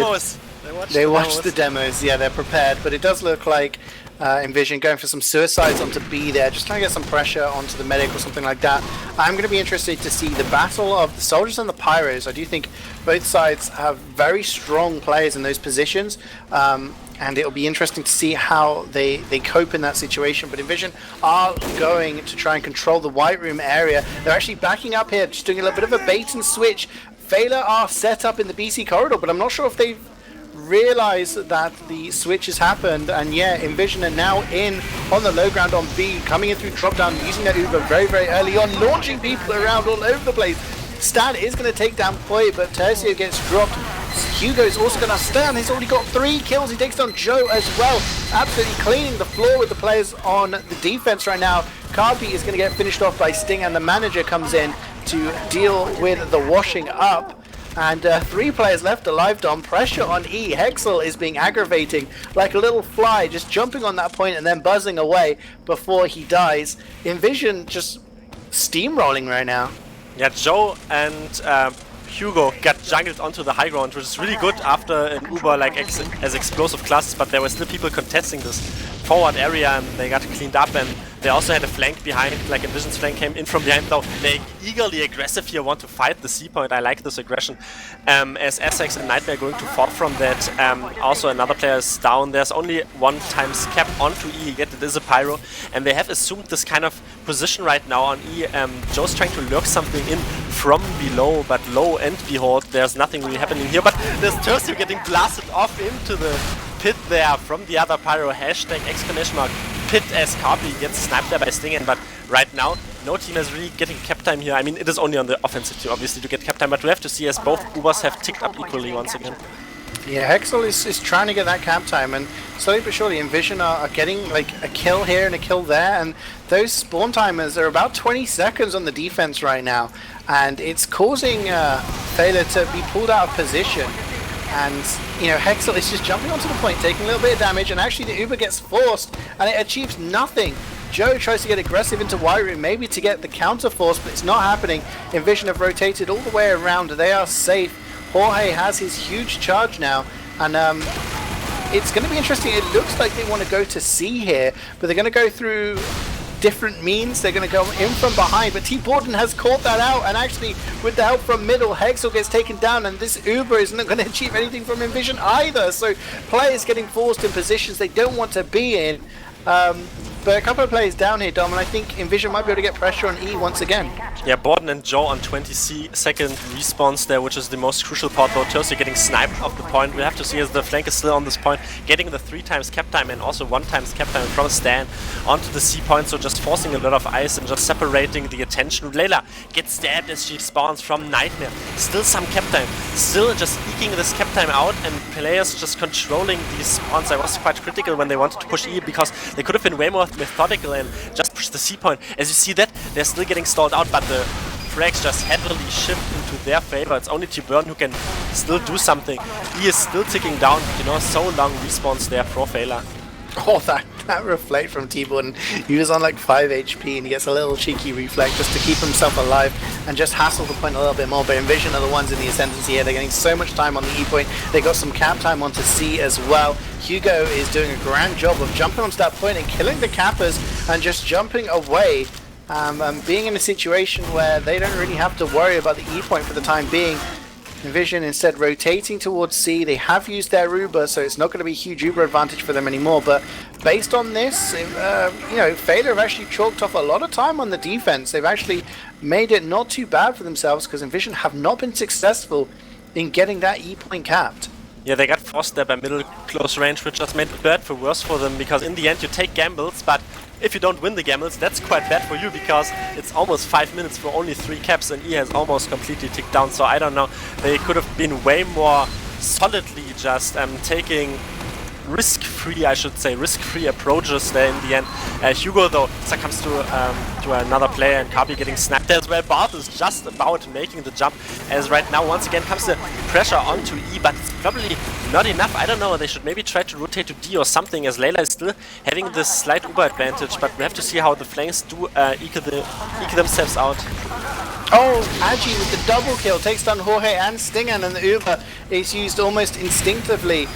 They watched the demos, yeah, they're prepared, but it does look like Envision going for some suicides onto B there, just trying to get some pressure onto the medic or something like that. I'm going to be interested to see the battle of the soldiers and the pyros. I do think both sides have very strong players in those positions, and it'll be interesting to see how they cope in that situation. But Envision are going to try and control the white room area. They're actually backing up here, just doing a little bit of a bait and switch. Feila are set up in the BC corridor, but I'm not sure if they've realize that the switch has happened, and yeah, Envision are now in on the low ground on B, coming in through drop down, using their Uber very, very early on, launching people around all over the place. Stan is going to take down Py, but Tercio gets dropped. Hugo's also going to stand. He's already got 3 kills. He takes down Joe as well, absolutely cleaning the floor with the players on the defense right now. Carby is going to get finished off by Sting, and the manager comes in to deal with the washing up. And 3 players left alive, Dom. Pressure on E. Hexel is being aggravating like a little fly, just jumping on that point and then buzzing away before he dies. Envision just steamrolling right now. Yeah, Joe and Hugo got jungled onto the high ground, which is really good after an Uber like as explosive classes, but there were still people contesting this forward area, and they got cleaned up, and they also had a flank behind, like Envision's flank came in from behind, though they eagerly aggressive here, want to fight the C point. I like this aggression. As Essex and Nightmare going to fall from that. Also another player is down. There's only 1 times cap onto E, yet it is a pyro, and they have assumed this kind of position right now on E. Joe's trying to lurk something in from below, but lo and behold, there's nothing really happening here, but there's Tercio getting blasted off into the pit there from the other pyro. Hashtag exclamation mark pit as Carby gets sniped there by Stingen, but right now no team is really getting cap time here. I mean, it is only on the offensive team obviously to get cap time, but we have to see as both Ubers have ticked up equally once again. Yeah, Hexel is trying to get that cap time, and slowly but surely Envision are getting like a kill here and a kill there, and those spawn timers are about 20 seconds on the defense right now, and it's causing Feila to be pulled out of position. And, you know, Hexel is just jumping onto the point, taking a little bit of damage, and actually the Uber gets forced, and it achieves nothing. Joe tries to get aggressive into white room, maybe to get the counter force, but it's not happening. Envision have rotated all the way around. They are safe. Jorge has his huge charge now, and it's going to be interesting. It looks like they want to go to C here, but they're going to go through different means. They're going to go in from behind, but T. Borden has caught that out, and actually with the help from middle, Hexel gets taken down, and this Uber is not going to achieve anything from Envision either. So players getting forced in positions they don't want to be in. But a couple of players down here, Dom, and I think Envision might be able to get pressure on E once again. Yeah, Borden and Joe on 20-second respawns there, which is the most crucial part, though. Tercio getting sniped off the point. We'll have to see as the flank is still on this point, getting the 3 times cap time and also 1 times cap time from Stan onto the C point, so just forcing a lot of ice and just separating the attention. Layla gets stabbed as she spawns from Nightmare. Still some cap time, still just eking this cap time out, and players just controlling these spawns. I was quite critical when they wanted to push E, because they could have been way more methodical and just push the C point. As you see that, they're still getting stalled out, but the frags just heavily shift into their favor. It's only Py-bun who can still do something. He is still ticking down, you know, so long respawns there for Feila. Oh, that reflect from T-Borden. He was on like 5 HP and he gets a little cheeky reflect just to keep himself alive and just hassle the point a little bit more. But Envision are the ones in the ascendancy here. They're getting so much time on the E point. They got some cap time onto C as well. Hugo is doing a grand job of jumping onto that point and killing the cappers and just jumping away. And being in a situation where they don't really have to worry about the E point for the time being. Envision instead rotating towards C. They have used their Uber, so it's not going to be a huge Uber advantage for them anymore. But based on this, you know, Feila have actually chalked off a lot of time on the defense. They've actually made it not too bad for themselves, because Envision have not been successful in getting that E point capped. Yeah, they got forced there by middle close range, which just made it bad for worse for them, because in the end you take gambles, but if you don't win the gambles, that's quite bad for you, because it's almost 5 minutes for only 3 caps and E has almost completely ticked down, so I don't know. They could have been way more solidly just taking risk-free, I should say, risk-free approaches there in the end. Hugo, though, succumbs to another player and Kabi getting snapped there as well. Barth is just about making the jump, as right now once again comes the pressure onto E, but it's probably not enough. I don't know, they should maybe try to rotate to D or something, as Layla is still having this slight Uber advantage, but we have to see how the flanks do eke themselves out. Oh, Agi with the double kill takes down Jorge and Stingen, and the Uber is used almost instinctively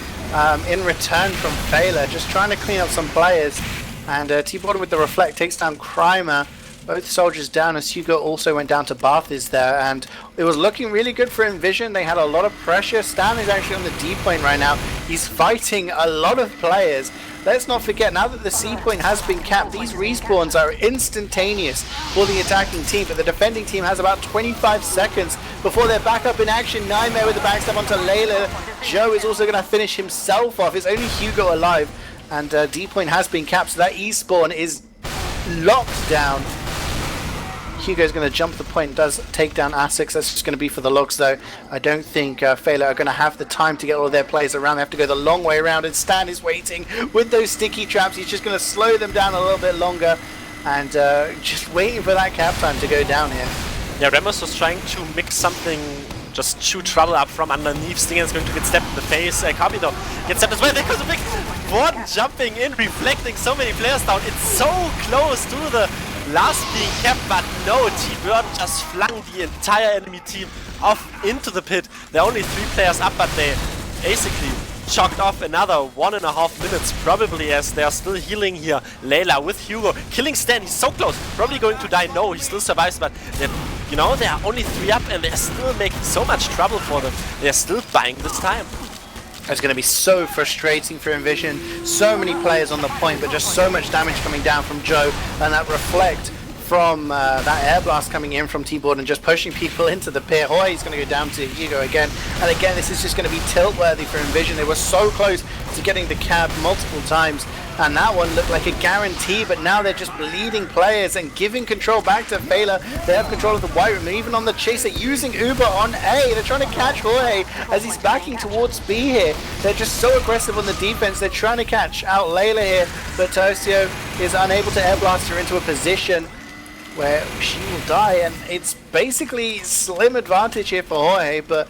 in return from Feila, just trying to clean up some players. And T-Border with the Reflect takes down Krymer. Both soldiers down, as Hugo also went down to Barth is there, and it was looking really good for inVision. They had a lot of pressure. Stan is actually on the D point right now. He's fighting a lot of players. Let's not forget, now that the C point has been capped, these respawns are instantaneous for the attacking team, but the defending team has about 25 seconds before they're back up in action. Nightmare with the backstab onto Layla. Joe is also going to finish himself off. It's only Hugo alive, and D point has been capped, so that E spawn is locked down. Hugo's going to jump the point, does take down Asics. That's just going to be for the logs, though. I don't think Feila are going to have the time to get all of their players around. They have to go the long way around, and Stan is waiting with those sticky traps. He's just going to slow them down a little bit longer, and just waiting for that cap time to go down here. Yeah, Ramos was trying to mix something, just shoot trouble up from underneath. Stinger is going to get stepped in the face. Kabi, though, gets stepped as well. There goes a big Warden jumping in, reflecting so many players down. It's so close to the last being kept, but no, T-Bird just flung the entire enemy team off into the pit. There are only 3 players up, but they basically chalked off another 1.5 minutes, probably, as they are still healing here. Layla with Hugo, killing Stan, he's so close, probably going to die. No, he still survives, but you know, there are only 3 up, and they're still making so much trouble for them. They're still buying this time. It's going to be so frustrating for inVision. So many players on the point, but just so much damage coming down from Joe, and that Reflect from that air blast coming in from T-Board and just pushing people into the pit. Hoy is going to go down to Hugo again, and again this is just going to be tilt-worthy for inVision. They were so close to getting the cab multiple times, and that one looked like a guarantee, but now they're just bleeding players and giving control back to Feila. They have control of the white room. They're even on the chase. They're using Uber on A. They're trying to catch Jorge as he's backing towards B here. They're just so aggressive on the defense. They're trying to catch out Layla here, but Tocio is unable to air blast her into a position where she will die, and it's basically slim advantage here for Jorge, but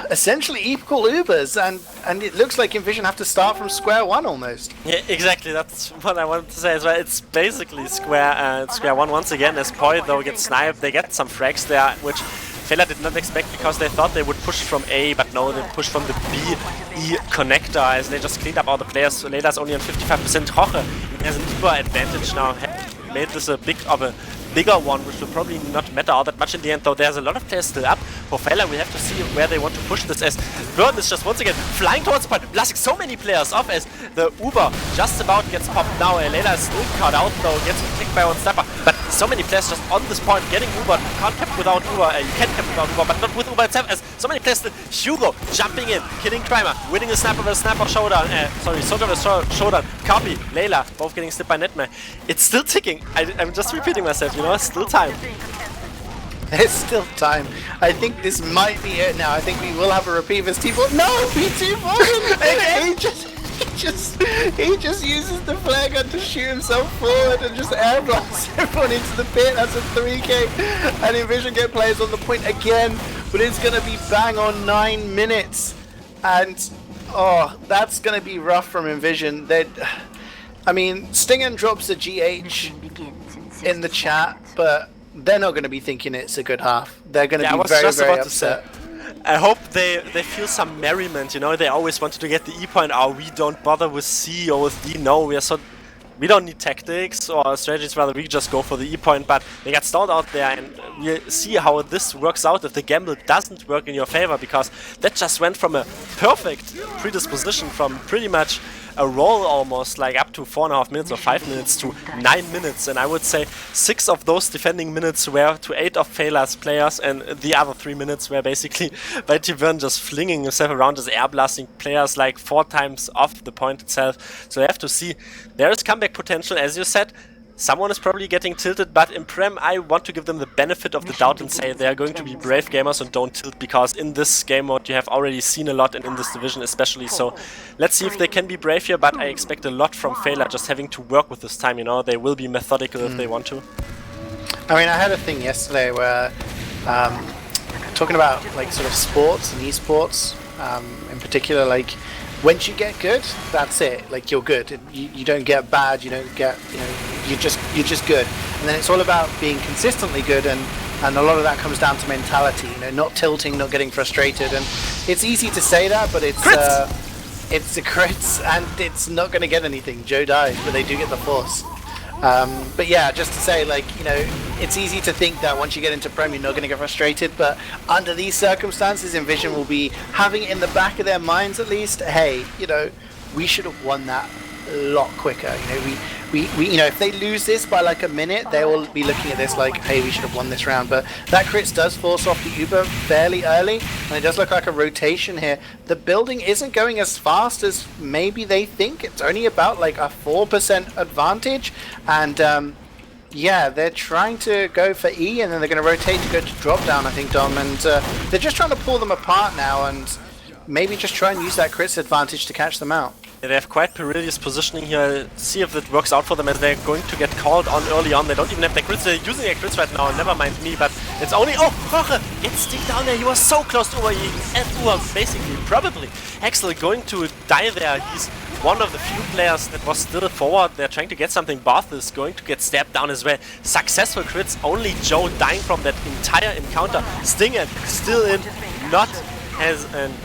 essentially equal Ubers, and it looks like inVision have to start from square one almost. Yeah, exactly, that's what I wanted to say as well. It's basically square one once again, as Py, though, gets sniped. They get some frags there, which Fela did not expect, because they thought they would push from A, but no, they pushed from the B-E connector, as they just cleaned up all the players. So Leila's only on 55%. Jorge has an Uber advantage now, made this a bigger one, which will probably not matter all that much in the end, though there's a lot of players still up. For Feila, we have to see where they want to push this, as Burden is just once again flying towards the point, blasting so many players off, as the Uber just about gets popped now. Layla is still caught out, though, gets kicked by one sniper, but so many players just on this point getting Uber. You can't cap without Uber, you can cap without Uber, but not with Uber itself, as so many players still. Hugo jumping in, killing Krymer, winning the sniper with a sniper showdown, soldier with a showdown. Kabi, Layla, both getting slipped by Netmare. It's still ticking. I'm just repeating myself, you know, it's still time. There's still time. I think this might be it now. I think we will have a repeat of his T-Ball. No! He just uses the flare gun to shoot himself forward and just air blasts everyone into the pit. That's a 3k. And inVision get players on the point again, but it's going to be bang on 9 minutes. And, oh, that's going to be rough from inVision. I mean, Stingen drops a GH in the chat, but they're not going to be thinking it's a good half. They're going to be very, very upset. I hope they feel some merriment, you know. They always wanted to get the E point. Oh, we don't bother with C or with D. No, we don't need tactics or strategies, rather we just go for the E point, but they got stalled out there, and we see how this works out if the gamble doesn't work in your favor, because that just went from a perfect predisposition from pretty much a roll almost, like up to 4.5 minutes or 5 minutes to 9 minutes, and I would say 6 of those defending minutes were to 8 of Fela's players, and the other 3 minutes were basically by Py-bun just flinging himself around, just air blasting players like 4 times off the point itself. So you have to see, there is comeback potential, as you said. Someone is probably getting tilted, but in Prem I want to give them the benefit of the doubt and say they are going to be brave gamers and don't tilt, because in this game mode you have already seen a lot, and in this division especially, so let's see if they can be brave here, but I expect a lot from Feila just having to work with this time, you know, they will be methodical if they want to. I mean, I had a thing yesterday where, talking about like sort of sports and eSports in particular, like, once you get good, that's it. Like, you're good. You don't get bad. You don't get, you know, you're just good. And then it's all about being consistently good, and a lot of that comes down to mentality. You know, not tilting, not getting frustrated. And it's easy to say that, but it's the crits, and it's not going to get anything. Joe dies, but they do get the force. But yeah, just to say, like, you know, it's easy to think that once you get into Prem you're not going to get frustrated, but under these circumstances Envision will be having it in the back of their minds at least, hey, you know, we should have won that a lot quicker. You know, we you know, if they lose this by like a minute, they will be looking at this like, hey, we should have won this round. But that crits does force off the Uber fairly early, and it does look like a rotation here. The building isn't going as fast as maybe they think. It's only about like a 4% advantage, and yeah, they're trying to go for E, and then they're going to rotate to go to drop down, I think, Dom, and they're just trying to pull them apart now, and maybe just try and use that crits advantage to catch them out. Yeah, they have quite perilous positioning here. See if it works out for them, as they're going to get called on early on. They don't even have their crits. They're using their crits right now. Never mind me, but it's only... Oh, Jorge gets stick down there. He was so close to basically, probably. Axel going to die there. He's one of the few players that was still forward. They're trying to get something. Barth is going to get stabbed down as well. Successful crits. Only Joe dying from that entire encounter. Stinger still in.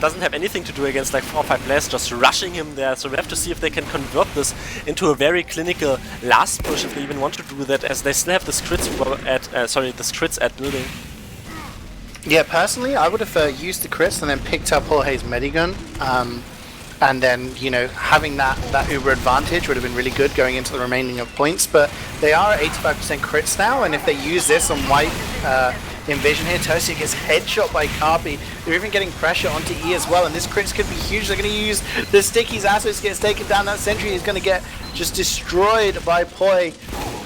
Doesn't have anything to do against like 4 or 5 players, just rushing him there. So we have to see if they can convert this into a very clinical last push, if they even want to do that, as they still have this crits at building. Yeah, personally, I would have used the crits and then picked up Jorge's medigun. And then, you know, having that Uber advantage would have been really good going into the remaining of points. But they are at 85% crits now, and if they use this on white Envision here, Tosia gets headshot by Carpi. They're even getting pressure onto E as well, and this crits could be huge. They're going to use the stickies. Asos gets taken down. That sentry is going to get just destroyed by Poi.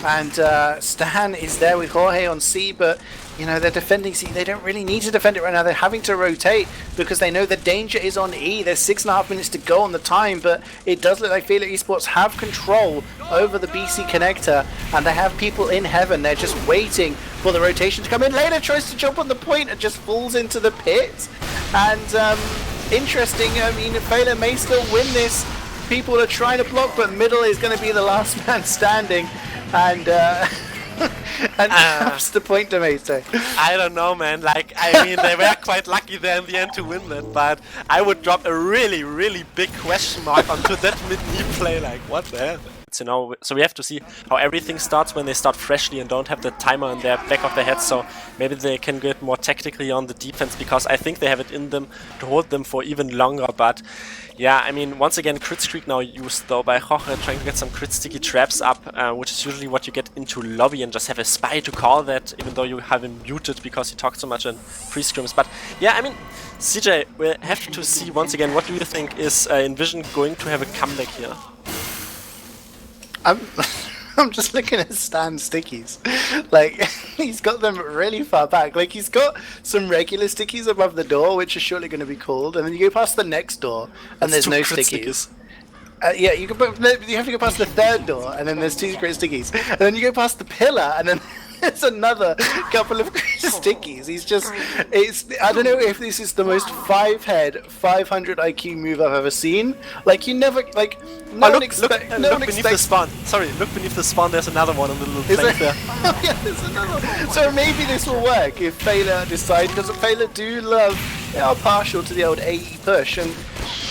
And Stan is there with Jorge on C, but you know, they're defending C. They don't really need to defend it right now. They're having to rotate because they know the danger is on E. There's 6.5 minutes to go on the time, but it does look like Feila eSports have control over the BC connector, and they have people in heaven. They're just waiting for the rotation to come in. Later tries to jump on the point and just falls into the pit. And interesting, I mean, Feila may still win this. People are trying to block, but middle is going to be the last man standing. And and that's the point, Domaytoe. I don't know, man. Like, I mean, they were quite lucky there in the end to win that, but I would drop a really, really big question mark onto that mid-knee play. Like, what the hell? You know, so we have to see how everything starts when they start freshly and don't have the timer in their back of their head. So maybe they can get more tactically on the defense, because I think they have it in them to hold them for even longer. But yeah, I mean, once again, crit streak now used though by Jorge, trying to get some crit sticky traps up, which is usually what you get into lobby, and just have a spy to call that, even though you have him muted because he talked so much in pre-scrims. But yeah, I mean, CeeJaey, we'll have to see once again, what do you think, is Envision going to have a comeback here? I'm just looking at Stan's stickies. Like, he's got them really far back. Like, he's got some regular stickies above the door, which are surely going to be called, and then you go past the next door, and there's no stickies. Yeah, you have to go past the third door, and then there's 2 crit stickies, and then you go past the pillar, and then there's another couple of stickies. He's just, I don't know if this is the most 5-head, 500 IQ move I've ever seen. Like, you never, like, look beneath the spawn. Sorry, look beneath the spawn, there's another one on the little plank there. Oh yeah, there's another one. So maybe this will work if Feila decide, because Feila do love, they are partial to the old AE push, and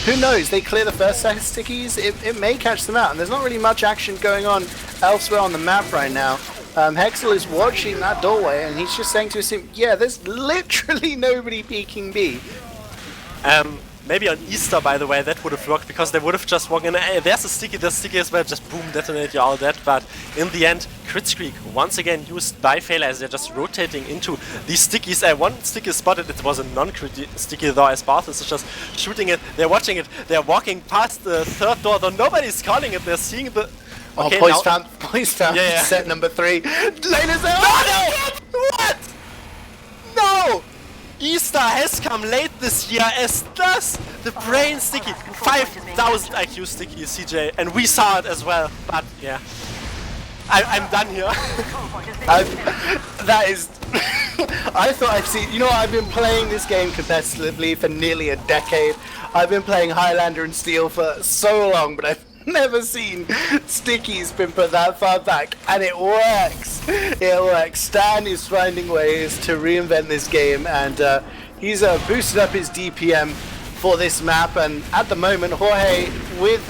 who knows, they clear the first set of stickies, it may catch them out, and there's not really much action going on elsewhere on the map right now. Hexel is watching that doorway, and he's just saying to him, yeah, there's literally nobody peeking B. Maybe on Easter, by the way, that would have worked because they would have just walked in. Hey, there's a sticky as well, just boom, detonate you all that. But in the end, crit streak once again used by Feila as they're just rotating into these stickies. One sticky is spotted, it was a non-crit sticky though, as Barthas is just shooting it. They're watching it, they're walking past the third door, though nobody's calling it, they're seeing the... Okay, Poise found set number 3. Layla's there. No! What? No! Easter has come late this year, as does the brain sticky. 5,000 IQ sticky, CeeJaey, and we saw it as well. But yeah, I'm done here. That is. I thought I'd seen. You know, I've been playing this game competitively for nearly a decade. I've been playing Highlander and Steel for so long, but I've never seen stickies been put that far back, and it works. It works. Stan is finding ways to reinvent this game, and he's boosted up his DPM for this map. And at the moment, Jorge with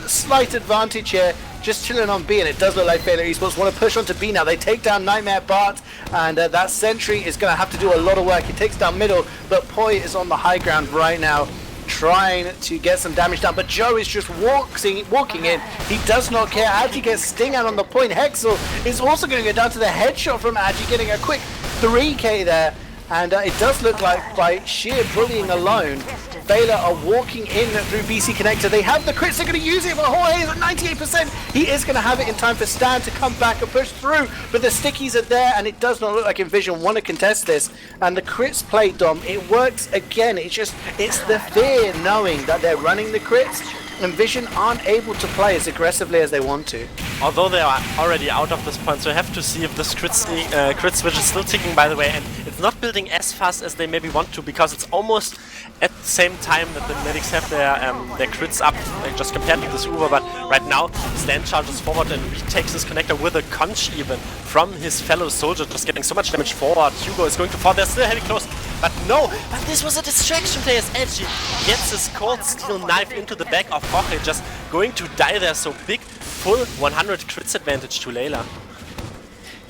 slight advantage here, just chilling on B, and it does look like Feila eSports want to push onto B now. They take down Nightmare Bart, and that sentry is going to have to do a lot of work. He takes down middle, but Poi is on the high ground right now, trying to get some damage done, but Joe is just walking in. He does not care. Agi gets sting out on the point. Hexel is also going to go down to the headshot from Agi, getting a quick 3k there. And it does look like by sheer bullying alone, Feila are walking in through BC Connector. They have the crits, they're going to use it, but Jorge is at 98%. He is going to have it in time for Stan to come back and push through, but the stickies are there, and it does not look like inVision want to contest this. And the crits play, Dom, it works again. It's the fear knowing that they're running the crits. inVision aren't able to play as aggressively as they want to. Although they are already out of this point, so we have to see if this crit switch is still ticking, by the way, and it's not building as fast as they maybe want to, because it's almost at the same time that the medics have their crits up, just compared to this Uber. But right now, Stan charges forward and retakes this connector with a conch even from his fellow soldier, just getting so much damage forward. Hugo is going to fall, they're still heavy close, but no, but this was a distraction play as Edgy gets his cold steel knife into the back of Jorge, just going to die there. So big, full 100 crits advantage to Layla.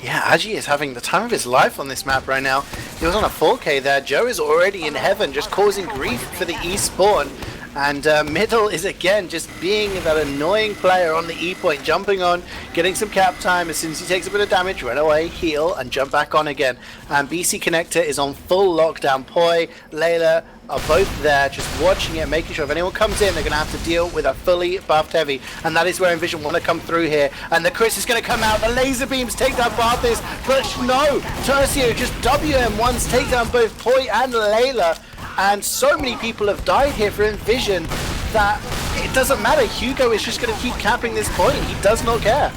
Yeah, Agi is having the time of his life on this map right now. He was on a 4k there. Joe is already in heaven, just causing grief for the E spawn. And middle is again just being that annoying player on the E point, jumping on, getting some cap time. As soon as he takes a bit of damage, run away, heal, and jump back on again. And BC Connector is on full lockdown. Poi, Layla are both there, just watching it, making sure if anyone comes in, they're going to have to deal with a fully buffed heavy. And that is where inVision want to come through here. And the Chris is going to come out. The laser beams take down Barthas, but no, Tercio just WM once, take down both Poi and Layla. And so many people have died here for inVision that it doesn't matter. Hugo is just going to keep capping this point. He does not care.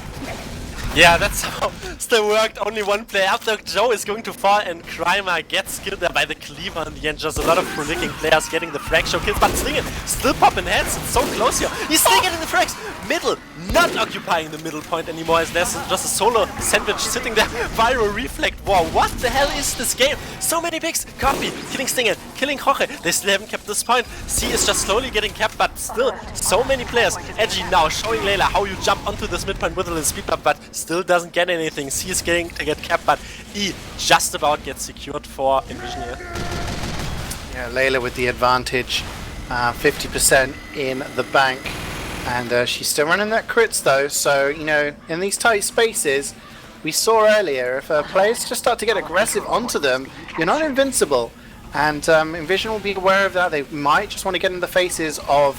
Yeah, that's how still worked. Only one player up there. Joe is going to fall, and Kryma gets killed there by the cleaver in the end. Just a lot of frolicking players getting the frag show kills, but Slingin still popping heads. It's so close here. He's still getting the frags. Middle, not occupying the middle point anymore, as there's just a solo sandwich sitting there. Viral reflect. Wow, what the hell is this game? So many picks. Copy, killing Stinger, killing Jorge. They still haven't kept this point. C is just slowly getting capped, but still so many players. Edgy now showing Layla how you jump onto this midpoint with a little speed up, but still doesn't get anything. C is getting to get capped, but E just about gets secured for inVision here. Yeah, Layla with the advantage, 50% in the bank, and she's still running that crits though. So you know, in these tight spaces, we saw earlier, if players just start to get aggressive onto them, you're not invincible. And inVision will be aware of that. They might just want to get in the faces of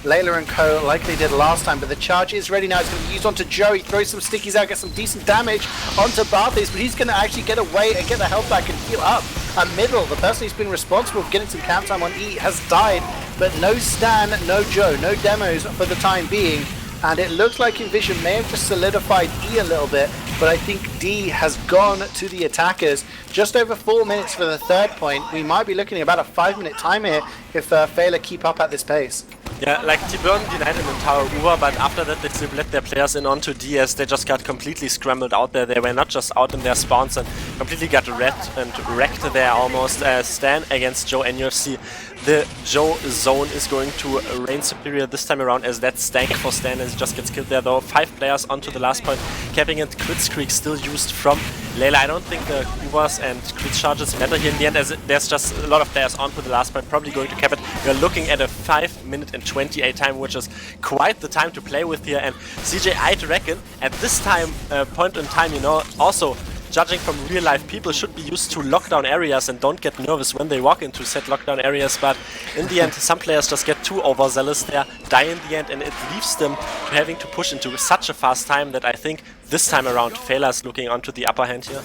Layla and co like they did last time, but the charge is ready now. It's going to be used onto Joe. He throws some stickies out, gets some decent damage onto Barthas, but he's going to actually get away and get the health back and heal up. And middle, the person who's been responsible for getting some cap time on E has died, but no Stan, no Joe, no demos for the time being. And it looks like inVision may have just solidified E a little bit, but I think D has gone to the attackers. Just over 4 minutes for the third point. We might be looking at about a 5-minute time here if Feila keep up at this pace. Yeah, like T-Burn denied an entire Uber, but after that they still let their players in onto D as they just got completely scrambled out there. They were not just out in their spawns and completely got wrecked there almost. Stan against Joe, and you'll see the Joe zone is going to reign superior this time around, as that stank for Stan as he just gets killed there though. 5 players onto the last point, capping it. Crit streak still used from Layla. I don't think the Ubers and crit charges matter here in the end, as there's just a lot of players onto the last point, probably going to cap it. We're looking at a 5 minute and 28 time, which is quite the time to play with here. And CeeJaey, I'd reckon at this time, point in time, you know, also judging from real life, people should be used to lockdown areas and don't get nervous when they walk into said lockdown areas, but in the end some players just get too overzealous there, die in the end, and it leaves them having to push into such a fast time that I think this time around Feila is looking onto the upper hand here.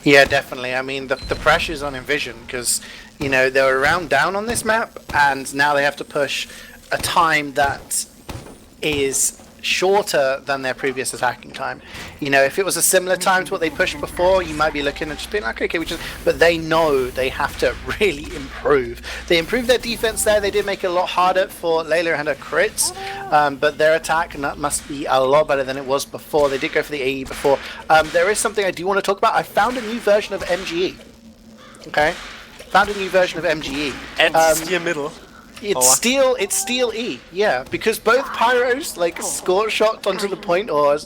Yeah, definitely. I mean, the pressure's on inVision because, you know, they were around down on this map and now they have to push a time that is shorter than their previous attacking time. You know, if it was a similar time to what they pushed before, you might be looking at just being like, okay, but they know they have to really improve. They improved their defense there. They did make it a lot harder for Layla and her crits, but their attack must be a lot better than it was before. They did go for the AE before. There is something I do want to talk about. I found a new version of MGE. Okay, found a new version of MGE. And steer middle. It's steel E, yeah, because both pyros like score shot onto the point, or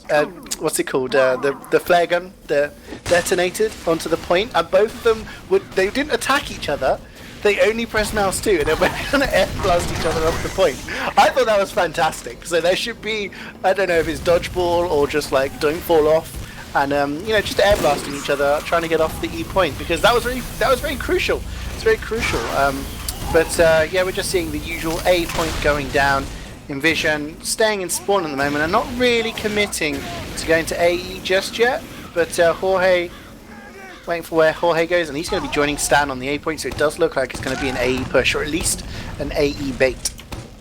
what's it called, the flare gun, the detonated onto the point, and both of them they didn't attack each other. They only pressed mouse 2 and they went going to air blast each other off the point. I thought that was fantastic. So there should be, I don't know if it's dodgeball or just like don't fall off, and you know, just air blasting each other, trying to get off the E point, because that was very crucial. It's very crucial. But yeah, we're just seeing the usual A point going down. inVision staying in spawn at the moment and not really committing to going to AE just yet. But Jorge, waiting for where Jorge goes, and he's going to be joining Stan on the A point, so it does look like it's going to be an AE push, or at least an AE bait.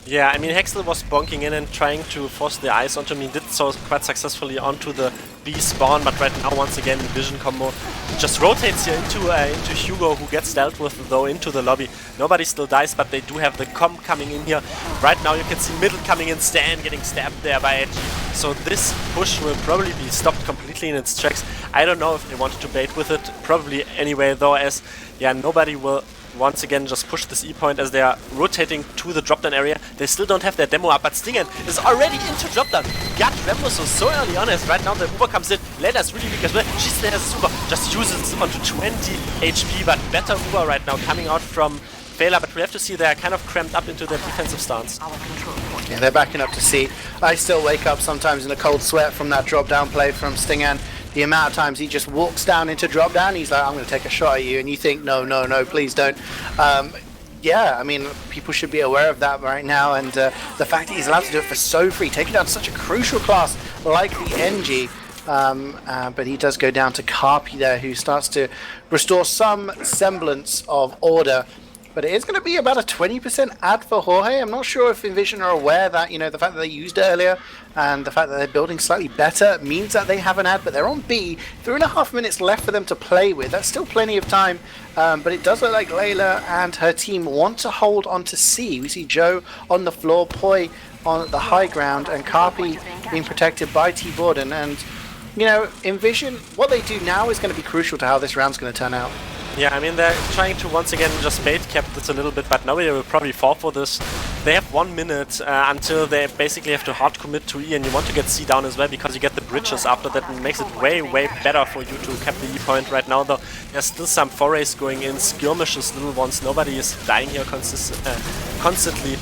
Yeah, I mean, Hexel was bonking in and trying to force the eyes onto me. Did so quite successfully onto the B spawn, but right now, once again, the Vision combo just rotates here into Hugo, who gets dealt with, though, into the lobby. Nobody still dies, but they do have the comp coming in here. Right now, you can see middle coming in, Stan getting stabbed there by Edgy. So this push will probably be stopped completely in its tracks. I don't know if they wanted to bait with it, probably anyway, though, as, yeah, nobody will once again just push this E point as they are rotating to the drop down area. They still don't have their demo up, but Stingen is already into drop down. Got Rembus so early on, as right now the Uber comes in. Lela's really weak as well. She's there as Uber, just uses onto 20 HP, but better Uber right now coming out from Feila, but we have to see they're kind of cramped up into their defensive stance. Yeah, they're backing up to C. I still wake up sometimes in a cold sweat from that drop down play from Stingen. The amount of times he just walks down into drop down, he's like, I'm going to take a shot at you, and you think, no, no, no, please don't. Yeah, I mean, people should be aware of that right now, and the fact that he's allowed to do it for so free, taking down such a crucial class like the NG, but he does go down to Carpi there, who starts to restore some semblance of order. But it is going to be about a 20% ad for Jorge. I'm not sure if inVision are aware that, you know, the fact that they used it earlier and the fact that they're building slightly better means that they have an ad, but they're on B. 3.5 minutes left for them to play with. That's still plenty of time, but it does look like Layla and her team want to hold on to C. We see Joe on the floor, Poi on the high ground, and Carpi being protected by T-Borden. And, you know, inVision, what they do now is going to be crucial to how this round's going to turn out. Yeah, I mean, they're trying to once again just bait cap this a little bit, but nobody will probably fall for this. They have 1 minute until they basically have to hard commit to E, and you want to get C down as well because you get the bridges after that, and it makes it way, way better for you to cap the E point right now, though. There's still some forays going in, skirmishes, little ones. Nobody is dying here constantly.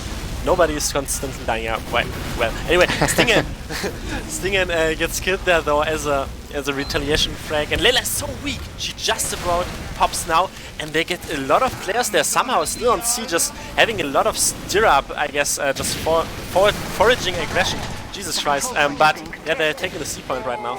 Nobody is constantly dying here. Well, anyway, Stingen gets killed there though as a retaliation frag, and Layla is so weak. She just about pops now, and they get a lot of players there somehow still on C, just having a lot of stir up, I guess, just foraging aggression. Jesus Christ! But yeah, they're taking the C point right now.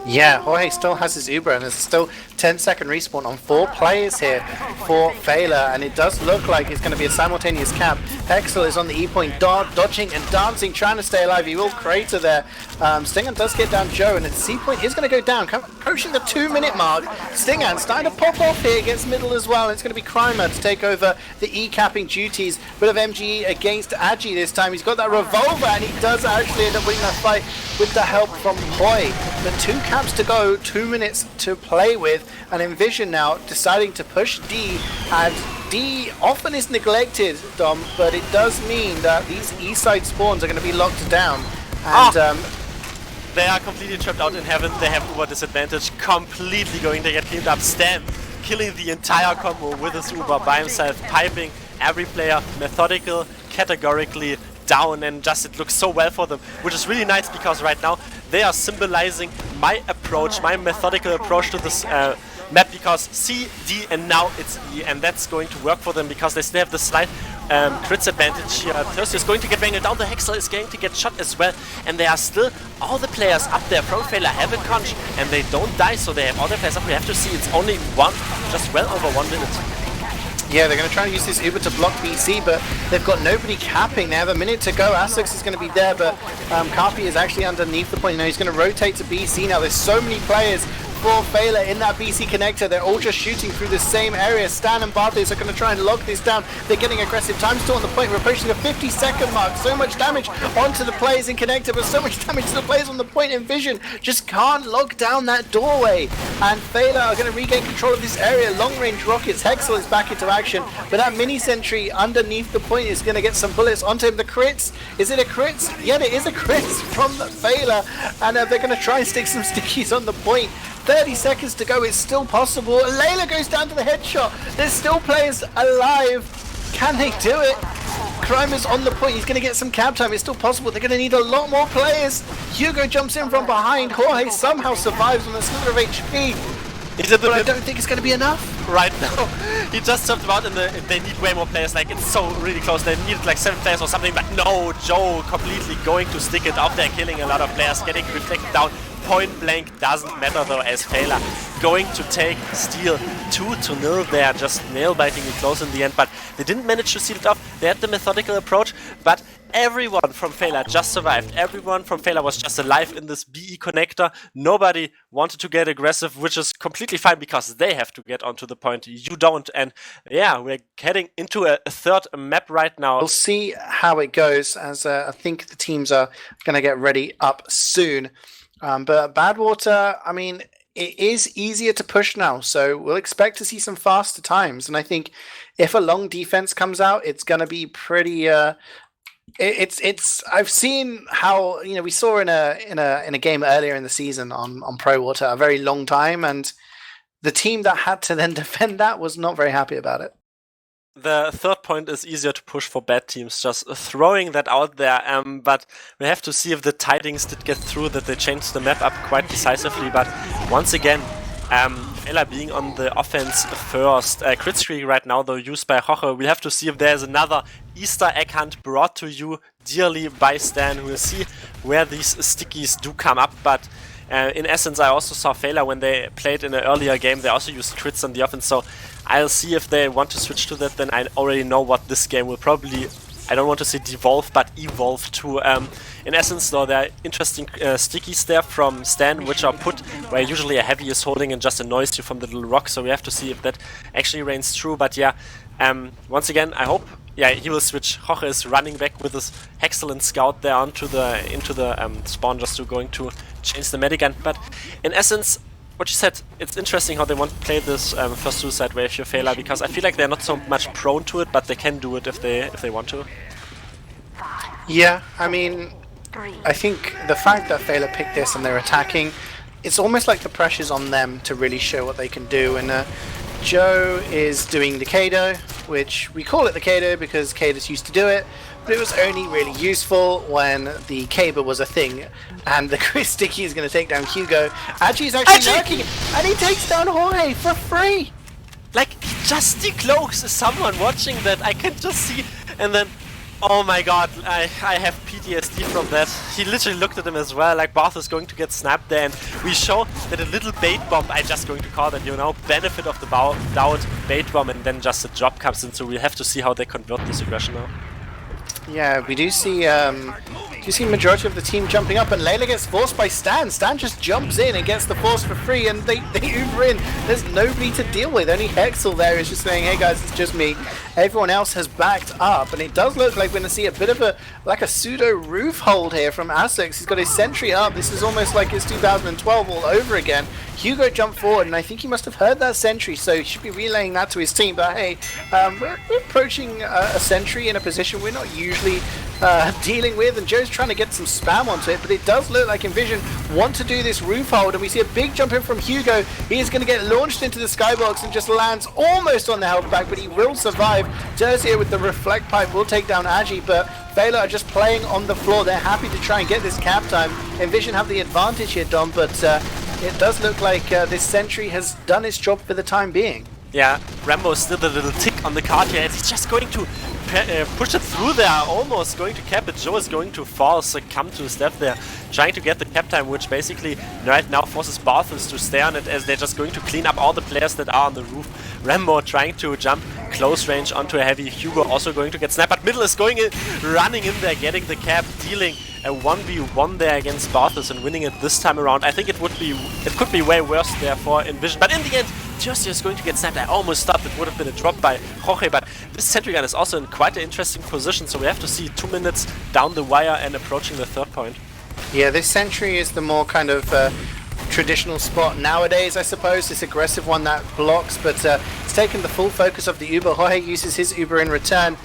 Yeah, Jorge still has his Uber, and there's still 10-second respawn on 4 players here for Feila, and it does look like it's going to be a simultaneous cap. Hexel is on the E point, dodging and dancing, trying to stay alive. He will crater there. Stingan does get down Joe, and the C point is going to go down, approaching the 2-minute mark. Stingan starting to pop off here against middle as well. It's going to be Krymer to take over the E capping duties. Bit of MGE against Agi this time. He's got that revolver, and he does actually end up winning that fight with the help from Poi. The 2 caps to go, 2 minutes to play with, and inVision now deciding to push D and D often is neglected, Dom, but it does mean that these E-side spawns are going to be locked down. And they are completely trapped out in heaven. They have Uber disadvantage, completely going to get cleaned up. Stan killing the entire combo with his Uber by himself, piping every player, methodical, categorically down, and just it looks so well for them, which is really nice because right now they are symbolizing my approach, my methodical approach to this map, because C, D, and now it's E, and that's going to work for them because they still have the slight crits advantage here. Thirsty is going to get wrangled down, the Hexel is going to get shot as well, and they are still, all the players up there from Feila have a conch, and they don't die, so they have all their players up. We have to see, it's only just well over 1 minute. Yeah, they're going to try and use this Uber to block BC, but they've got nobody capping. They have a minute to go. Asix is going to be there, but Carpi is actually underneath the point. You know, he's going to rotate to BC now. There's so many players for Feila in that BC connector. They're all just shooting through the same area. Stan and Barthes are going to try and lock this down. They're getting aggressive. Time still on the point. We're approaching the 50-second mark. So much damage onto the players in connector, but so much damage to the players on the point. Envision just can't lock down that doorway. And Feila are going to regain control of this area. Long-range rockets. Hexel is back into action, but that mini sentry underneath the point is going to get some bullets onto him. The crits. Is it a crit? Yeah, it is a crit from the Feila, and they're going to try and stick some stickies on the point. 30 seconds to go, it's still possible. Layla goes down to the headshot. There's still players alive. Can they do it? Crime is on the point. He's going to get some cap time. It's still possible. They're going to need a lot more players. Hugo jumps in from behind. Jorge somehow survives on a slither of HP. But I don't think it's going to be enough. Right now, he just jumped about and they need way more players. Like, it's so really close. They needed like 7 players or something, but no, Joe completely going to stick it out there, killing a lot of players, getting reflected down. Point blank doesn't matter though, as Feila going to take steal 2-0 there, just nail biting it close in the end, but they didn't manage to seal it off. They had the methodical approach, but everyone from Feila just survived. Everyone from Feila was just alive in this BE connector. Nobody wanted to get aggressive, which is completely fine because they have to get onto the point. You don't, and yeah, we're heading into a third map right now. We'll see how it goes, as I think the teams are going to get ready up soon. But Badwater, I mean, it is easier to push now, so we'll expect to see some faster times. And I think if a long defense comes out, it's going to be pretty. I've seen how, you know, we saw in a game earlier in the season on Pro Water a very long time, and the team that had to then defend that was not very happy about it. The third point is easier to push for bad teams, just throwing that out there, but we have to see if the tidings did get through, that they changed the map up quite decisively. But once again, Feila being on the offense first. Crit streak right now though used by Jorge. We have to see if there's another Easter egg hunt brought to you dearly by Stan. We'll see where these stickies do come up, but in essence, I also saw Feila when they played in an earlier game. They also used crits on the offense, so I'll see if they want to switch to that. Then I already know what this game will probably, I don't want to say devolve, but evolve to. In essence, though, there are interesting stickies there from Stan, which are put where usually a heavy is holding and just annoys you from the little rock. So we have to see if that actually reigns true. But yeah, once again, I hope. Yeah, he will switch. Jorge is running back with his excellent scout there into the spawn, just to going to change the medigun. But in essence, what you said, it's interesting how they want to play this first suicide wave for Feila, because I feel like they're not so much prone to it, but they can do it if they want to. Yeah, I mean, I think the fact that Feila picked this and they're attacking, it's almost like the pressure's on them to really show what they can do. And Joe is doing the Kado, which we call it the Kado because Kados used to do it, but it was only really useful when the Caber was a thing. And the Chris Sticky is going to take down Hugo. Aji's actually lurking, and he takes down Jorge for free! Like, he just decloaks someone watching that, I can just see, and then, oh my god, I have PTSD from that. He literally looked at him as well, like Barth is going to get snapped there, and we show that a little bait bomb, I'm just going to call that, you know, benefit of the doubt, bait bomb, and then just a drop comes in, so we'll have to see how they convert this aggression now. Yeah, we do see majority of the team jumping up, and Layla gets forced by Stan. Stan just jumps in and gets the force for free, and they Uber in. There's nobody to deal with. Only Hexel there is just saying, hey guys, it's just me. Everyone else has backed up, and it does look like we're going to see a bit of a pseudo roof hold here from Asix. He's got his sentry up. This is almost like it's 2012 all over again. Hugo jumped forward, and I think he must have heard that sentry, so he should be relaying that to his team. But hey, we're approaching a sentry in a position we're not usually dealing with, and Joe's trying to get some spam onto it, but it does look like inVision want to do this roof hold, and we see a big jump in from Hugo. He is going to get launched into the skybox and just lands almost on the health pack, but he will survive. Derzier with the reflect pipe will take down Agi, but Feila are just playing on the floor. They're happy to try and get this cap time. inVision have the advantage here, Dom, but it does look like this sentry has done its job for the time being. Yeah, Rambo still a little tick on the card here, and he's just going to push it through there, almost going to cap it. Joe is going to fall, succumb to step there, trying to get the cap time, which basically right now forces Barthus to stay on it, as they're just going to clean up all the players that are on the roof. Rambo trying to jump close range onto a heavy. Hugo also going to get snapped, but Middle is going in, running in there, getting the cap, dealing a 1v1 there against Barthus and winning it this time around. I think it could be way worse there for inVision, but in the end, Derzier is going to get snapped. I almost thought it would have been a drop by Jorge, but this sentry gun is also in quite an interesting position, so we have to see 2 minutes down the wire and approaching the third point. Yeah, this sentry is the more kind of traditional spot nowadays, I suppose. This aggressive one that blocks, but it's taken the full focus of the Uber. Jorge uses his Uber in return.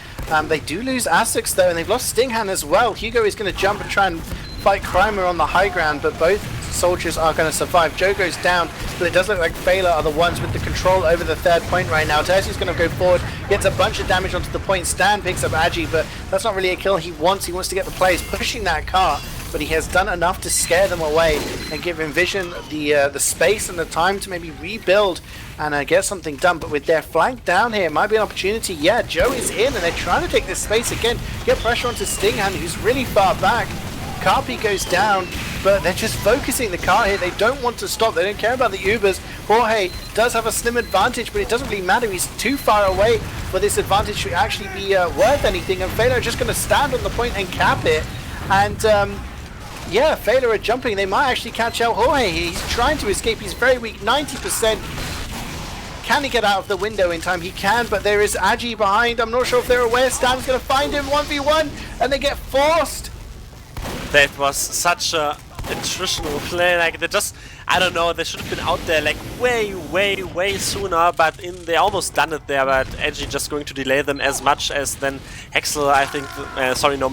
They do lose Asix though, and they've lost Stinghan as well. Hugo is going to jump and try and fight Krymer on the high ground, but both soldiers are going to survive. Joe goes down, but it does look like Feila are the ones with the control over the third point right now. Terzier's going to go forward, gets a bunch of damage onto the point. Stan picks up Agi, but that's not really a kill he wants. He wants to get the players pushing that car, but he has done enough to scare them away and give inVision the space and the time to maybe rebuild and get something done. But with their flank down here, it might be an opportunity. Yeah, Joe is in, and they're trying to take this space again, get pressure onto Stinghan, who's really far back. Carpi goes down, but they're just focusing the car here. They don't want to stop. They don't care about the Ubers. Jorge does have a slim advantage, but it doesn't really matter. He's too far away for this advantage to actually be worth anything. And Feila are just going to stand on the point and cap it. And yeah, Feila are jumping. They might actually catch out Jorge. He's trying to escape. He's very weak, 90%. Can he get out of the window in time? He can, but there is Agi behind. I'm not sure if they're aware. Stan's going to find him 1v1, and they get forced. That was such a attritional play. Like, they just, I don't know, they should have been out there like way sooner, but they almost done it there, but Edgy just going to delay them as much as then Hexel, I think,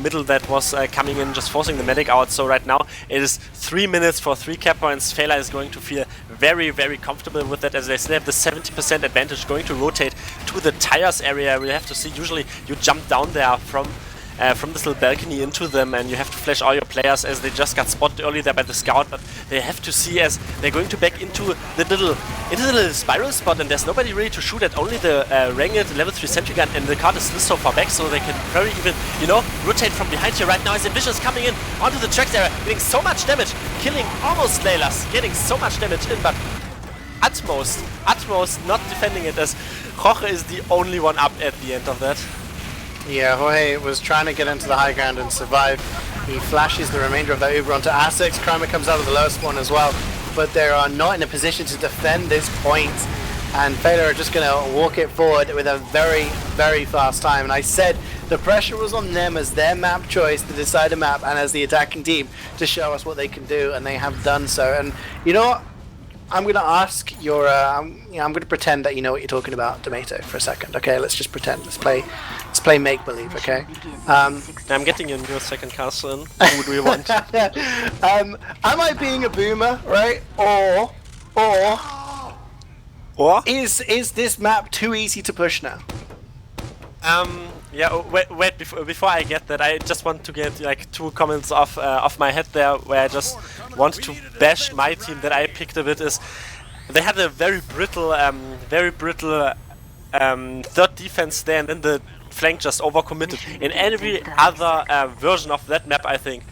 Middle that was coming in, just forcing the medic out. So right now it is 3 minutes for 3 cap points. Feila is going to feel very comfortable with that, as they still have the 70% advantage, going to rotate to the tires area. We'll have to see. Usually you jump down there from this little balcony into them, and you have to flash all your players, as they just got spotted early there by the scout, but they have to see as they're going to back into the little spiral spot, and there's nobody really to shoot at, only the Ranged level 3 sentry gun, and the card is still so far back, so they can very even, rotate from behind here right now, as inVision is coming in onto the tracks area, getting so much damage, killing almost Laylas, getting so much damage in, but utmost not defending it, as Jorge is the only one up at the end of that. Yeah, Jorge was trying to get into the high ground and survive. He flashes the remainder of that Uber onto Asix. Krymer comes out of the lower spawn as well, but they are not in a position to defend this point, and Feila are just going to walk it forward with a very fast time. And I said the pressure was on them as their map choice to decide a map, and as the attacking team to show us what they can do, and they have done so. And you know what? I'm going to ask your, I'm going to pretend that you know what you're talking about, Domaytoe, for a second. Okay, let's just pretend. Let's play make-believe, okay? I'm getting a new second castle in. Who do you want? Am I being a boomer, right? Or is this map too easy to push now? Yeah, wait before I get that, I just want to get like 2 comments off my head there, where I just want to bash my team that I picked a bit. Is they had a very brittle third defense there, and then the flank just overcommitted. In every other version of that map, I think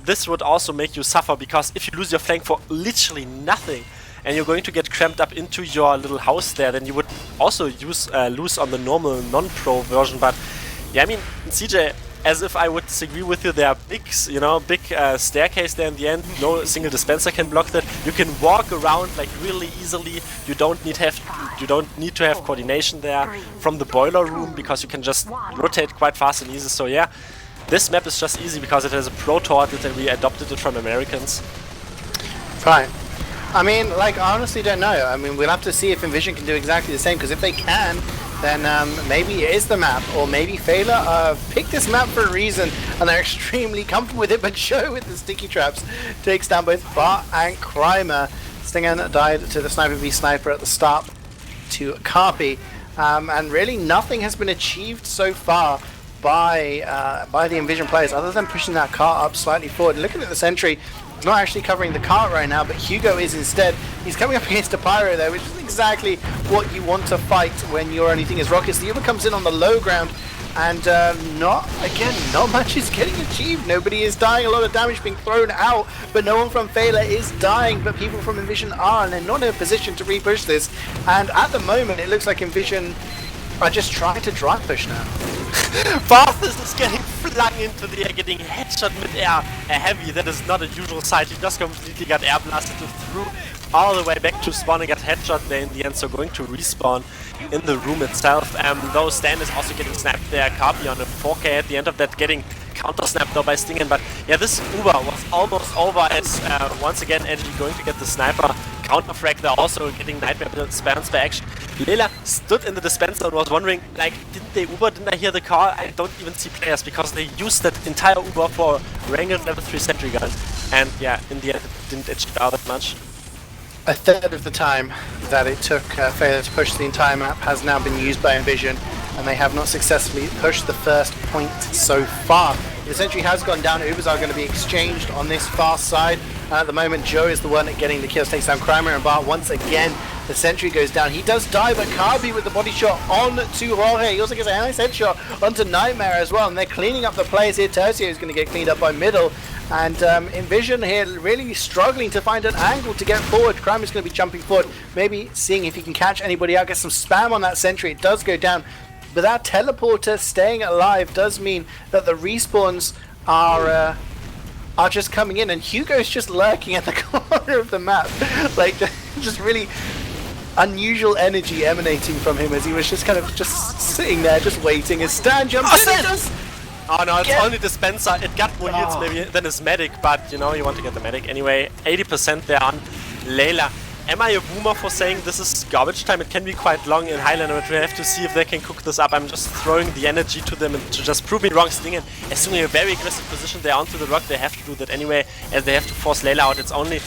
this would also make you suffer, because if you lose your flank for literally nothing, and you're going to get cramped up into your little house there, then you would also lose on the normal non-pro version. But yeah, I mean, CeeJaey as if I would disagree with you. There are big, you know, big staircase there in the end. No single dispenser can block that. You can walk around like really easily. You don't need to have coordination there from the boiler room, because you can just rotate quite fast and easy. So yeah, this map is just easy because it has a pro turret and we adopted it from Americans. Right. I mean, like, I honestly don't know. I mean, we'll have to see if inVision can do exactly the same, because if they can, then maybe it is the map, or maybe Feila picked this map for a reason and they're extremely comfortable with it, but Joe with the sticky traps takes down both Bart and Crimer. Stingen died to the Sniper v Sniper at the start to Carpi, and really nothing has been achieved so far by the inVision players other than pushing that cart up slightly forward. Looking at the sentry, he's not actually covering the cart right now, but Hugo is instead. He's coming up against a Pyro there, which is exactly what you want to fight when your only thing is rockets. The Uber comes in on the low ground, and not much is getting achieved. Nobody is dying, a lot of damage being thrown out, but no one from Feila is dying, but people from inVision are, and they're not in a position to repush this. And at the moment, it looks like inVision are just trying to dry push now. Barthus is getting flung into the air, getting headshot mid-air. A heavy, that is not a usual sight. He just completely got air blasted through all the way back to spawn and got headshot there in the end, so going to respawn in the room itself. Though Stan is also getting snapped there, Carpi on a 4K at the end of that, getting counter-snapped though by Stingen. But yeah, this Uber was almost over as once again Edgy going to get the sniper counter-frag there, also getting nightmare spams by action. Lela stood in the dispenser and was wondering, like, didn't they Uber? Didn't I hear the car? I don't even see players, because they used that entire Uber for Wrangled level 3 sentry gun. And yeah, in the end it didn't achieve all that much. A third of the time that it took Feila to push the entire map has now been used by inVision, and they have not successfully pushed the first point so far. The sentry has gone down. Ubers are going to be exchanged on this far side. At the moment, Joe is the one getting the kills, takes down Crimer and Bart once again. The sentry goes down. He does die, but Carpi with the body shot on to Jorge. He also gets a nice headshot onto Nightmare as well, and they're cleaning up the players here. Tercio is going to get cleaned up by middle, and inVision here really struggling to find an angle to get forward. Crime is going to be jumping forward, maybe seeing if he can catch anybody out, get some spam on that sentry. It does go down, but that teleporter staying alive does mean that the respawns are just coming in, and Hugo's just lurking at the corner of the map, like just really unusual energy emanating from him as he was just kind of just sitting there, just waiting as Stan jumps in. Oh no, it's only dispenser. It got more hits maybe than his medic, but you know, you want to get the medic anyway. 80% there on Lela. Am I a boomer for saying this is garbage time? It can be quite long in Highlander, but we have to see if they can cook this up. I'm just throwing the energy to them and to just prove me wrong. Stingen assuming a very aggressive position there onto the rock. They have to do that anyway, as they have to force Lela out. It's only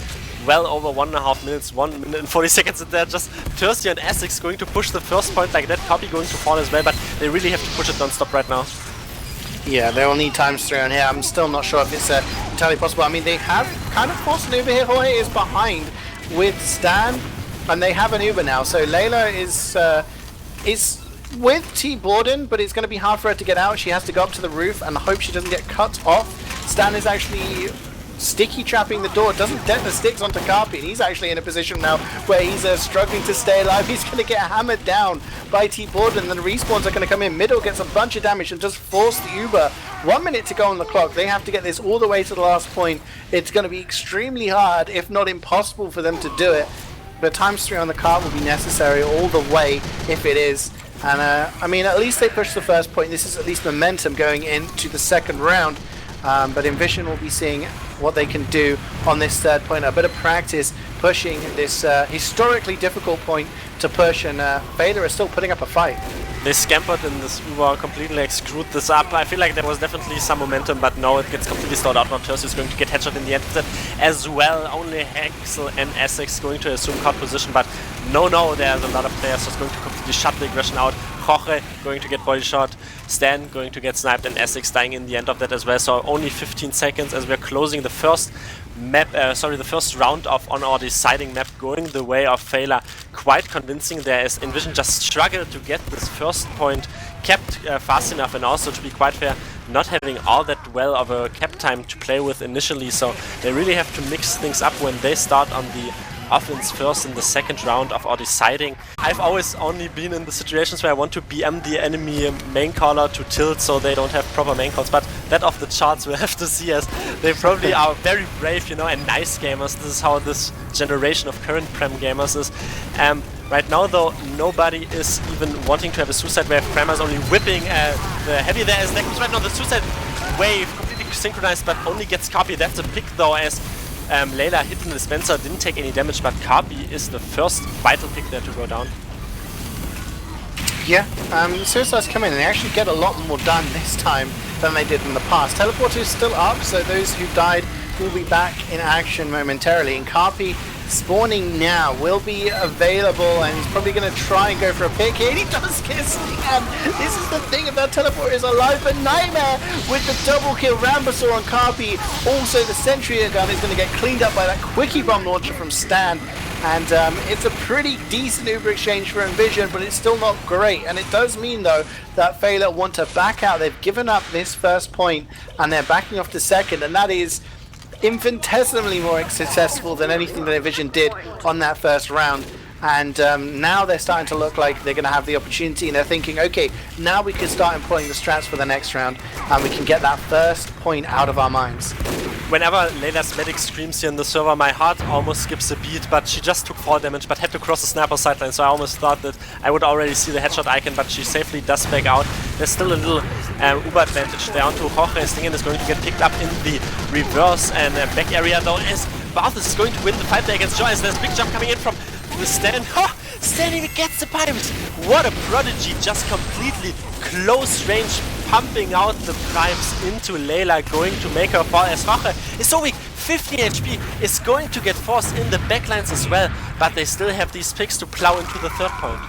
well over 1.5 minutes, 1 minute and 40 seconds, and they're just Tercio and Essex going to push the first point like that. Carpi going to fall as well, but they really have to push it non-stop right now. Yeah, they will need times 3 on here. I'm still not sure if it's entirely possible. I mean, they have kind of forced an Uber here. Jorge is behind with Stan, and they have an Uber now. So Lela is with T. Borden, but it's going to be hard for her to get out. She has to go up to the roof and hope she doesn't get cut off. Stan is actually sticky trapping the door, doesn't get the sticks onto Carpi, and he's actually in a position now where he's struggling to stay alive. He's going to get hammered down by T. Borden, and then respawns are going to come in. Middle gets a bunch of damage and just force the Uber. 1 minute to go on the clock. They have to get this all the way to the last point. It's going to be extremely hard, if not impossible, for them to do it. But times 3 on the cart will be necessary all the way if it is. And I mean, at least they pushed the first point. This is at least momentum going into the second round. But inVision will be seeing what they can do on this third point. A bit of practice pushing this historically difficult point to push, and Feila is still putting up a fight. They scampered in this Uber, completely like screwed this up. I feel like there was definitely some momentum, but no, it gets completely stalled out. Now Tercio is going to get headshot in the end as well. Only Hexel and Essex going to assume card position, but no, there's a lot of players just going to completely shut the aggression out. Jorge going to get body shot, Stan going to get sniped, and Essex dying in the end of that as well. So only 15 seconds as we're closing the first map, the first round on our deciding map, going the way of Feila. Quite convincing there, as inVision just struggled to get this first point kept fast enough, and also, to be quite fair, not having all that well of a cap time to play with initially. So they really have to mix things up when they start on the offense first in the second round of our deciding. I've always only been in the situations where I want to BM the enemy main caller to tilt so they don't have proper main calls, but that off the charts we'll have to see, as they probably are very brave, you know, and nice gamers. This is how this generation of current Prem gamers is. Right now though, nobody is even wanting to have a suicide wave. Prem is only whipping the heavy there as Necros. Right now the suicide wave completely synchronized, but only gets Carpi. That's a pick though, as Layla hit the dispenser, didn't take any damage, but Carpi is the first vital pick there to go down. Yeah, Suicides come in and they actually get a lot more done this time than they did in the past. Teleporter is still up, so those who died will be back in action momentarily, and Carpi spawning now will be available, and he's probably going to try and go for a pick here. He does get and this is the thing about Teleporter, is alive, but Nightmare with the double kill. Rambasaur on Carpi. Also the Sentry gun is going to get cleaned up by that Quickie Bomb launcher from Stan. And it's a pretty decent Uber exchange for Envision, but it's still not great. And it does mean, though, that Feila want to back out. They've given up this first point, and they're backing off to second, and that is infinitesimally more successful than anything that Envision did on that first round. And now they're starting to look like they're going to have the opportunity, and they're thinking, okay, now we can start employing the strats for the next round, and we can get that first point out of our minds. Whenever Layla's medic screams here in the server, my heart almost skips a beat, but she just took fall damage, but had to cross the sniper sideline, so I almost thought that I would already see the headshot icon, but she safely does back out. There's still a little Uber advantage there onto Jorge. Stingen is going to get picked up in the reverse and back area, though, as Barthas is going to win the fight there against Joyce. There's a big jump coming in from the Stan. Oh, Stan even gets the Pyramid. What a prodigy, just completely close range, pumping out the primes into Layla, going to make her fall, as Jorge is so weak. 50 HP is going to get forced in the backlines as well, but they still have these picks to plow into the third point.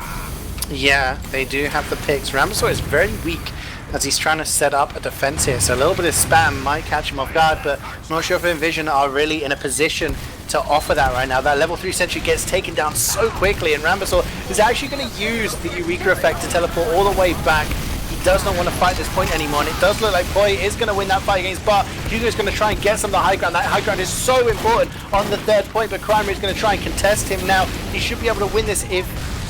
Yeah, they do have the picks. Rambasaur is very weak as he's trying to set up a defense here, so a little bit of spam might catch him off guard, but I'm not sure if Envision are really in a position to offer that right now. That level 3 sentry gets taken down so quickly, and Rambasaur is actually going to use the Eureka effect to teleport all the way back. He does not want to fight this point anymore, and it does look like Boy is going to win that fight against Bart. Hugo's going to try and get some of the high ground. That high ground is so important on the third point, but Crimer is going to try and contest him now. He should be able to win this if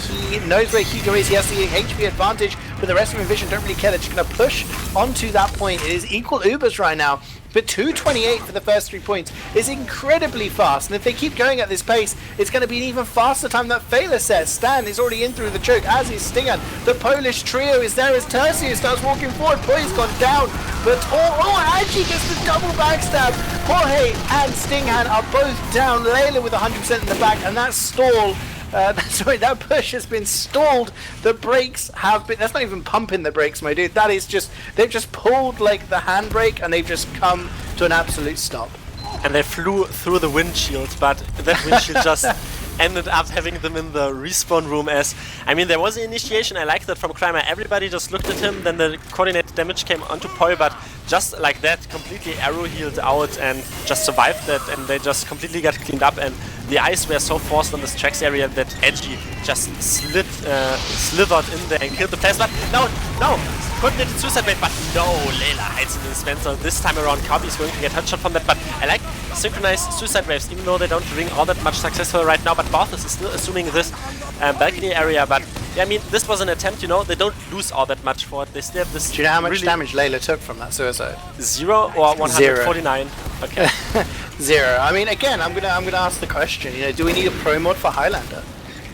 he knows where Hugo is. He has the HP advantage, but the rest of Envision don't really care. They're just going to push onto that point. It is equal Ubers right now, but 2:28 for the first 3 points is incredibly fast, and if they keep going at this pace, it's going to be an even faster time that Feila sets. Stan is already in through the choke, as is Stingen. The Polish trio is there as Tercio starts walking forward. Boy's gone down, but Angie gets the double backstab. Jorge and Stinghan are both down. Layla with 100% in the back, and that stall, sorry, that push has been stalled. The brakes have been, that's not even pumping the brakes, my dude. That is just, they've just pulled like the handbrake and they've just come to an absolute stop. And they flew through the windshield, but that windshield just ended up having them in the respawn room. As, I mean, there was an initiation, I liked that from Crimer. Everybody just looked at him, then the coordinated damage came onto Poi, but just like that, completely arrow healed out and just survived that, and they just completely got cleaned up, and the eyes were so forced on this tracks area that Edgy just slithered in there and killed the players. But no, coordinated suicide wave, but no, Layla hides in the dispenser. This time around, Carpi is going to get headshot from that, but I like synchronized suicide waves, even though they don't bring all that much successful right now, but Barthas is still assuming this balcony area, but yeah, I mean, this was an attempt, you know, they don't lose all that much for it. They still have this. Do you know how much damage Layla took from that suicide? 0 or 149? 0. Okay. 0. I mean, again, I'm gonna ask the question, you know, do we need a pro mod for Highlander?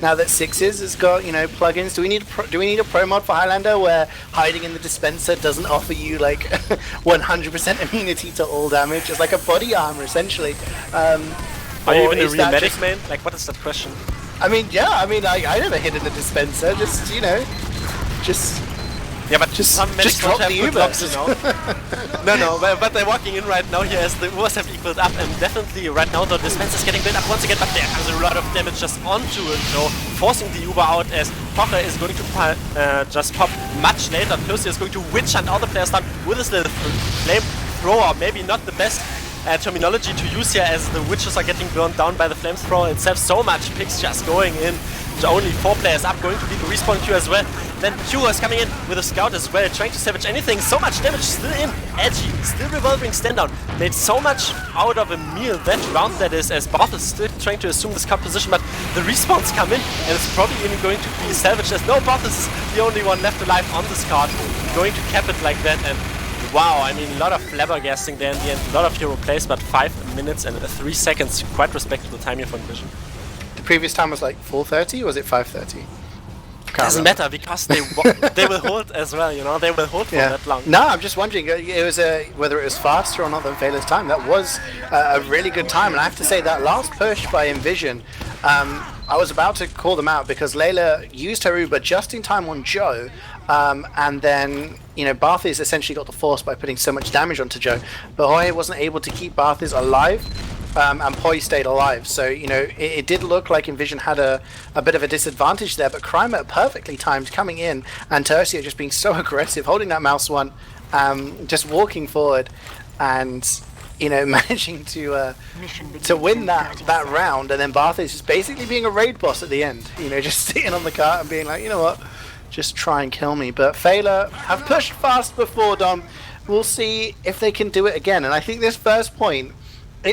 Now that Sixes has got, you know, plugins, do we need a pro mod for Highlander where hiding in the dispenser doesn't offer you like 100% immunity to all damage? It's like a body armor essentially. Are you even a real medic main? Like, what is that question? I mean, yeah, I mean, I never hit in the dispenser, just, you know, just... Yeah, but some medics don't have good blocks, you know. no, but they're walking in right now here as the Ubers have equaled up, and definitely right now the dispenser is getting built up once again, but there comes a lot of damage just onto it, though, forcing the Uber out as Jorge is going to just pop much later. Percy is going to witch hunt all the players down with his little flamethrower, maybe not the best terminology to use here, as the witches are getting burned down by the flamethrower itself. So much picks just going in. Only 4 players up, going to lead the respawn queue as well. Then Hugo is coming in with a scout as well, trying to salvage anything. So much damage still in. Edgy, still revolving stand down. Made so much out of a meal that round that is, as Barth is still trying to assume this scout position, but the respawns come in and it's probably even going to be salvaged as no, Barth is the only one left alive on this card. Going to cap it like that, and wow, I mean, a lot of flabbergasting there in the end, a lot of hero plays, but 5 minutes and 3 seconds, quite respectable time here for Envision. The previous time was like 4:30, or was it 5:30? Doesn't matter because they will hold as well, you know, they will hold for that long. No, I'm just wondering, it was whether it was faster or not than Fela's time. That was a really good time, and I have to say that last push by Envision, I was about to call them out because Layla used her Uber just in time on Joe, and then, you know, Barthes essentially got the force by putting so much damage onto Joe, but Hoye wasn't able to keep Barthes alive. And Poi stayed alive, so you know it did look like Envision had a bit of a disadvantage there, but Kryma perfectly timed coming in, and Tercio just being so aggressive, holding that mouse one, just walking forward, and you know managing to win that round, and then Barthes just basically being a raid boss at the end, you know, just sitting on the cart and being like, you know what, just try and kill me. But Feila have pushed fast before, Dom. We'll see if they can do it again, and I think this first point.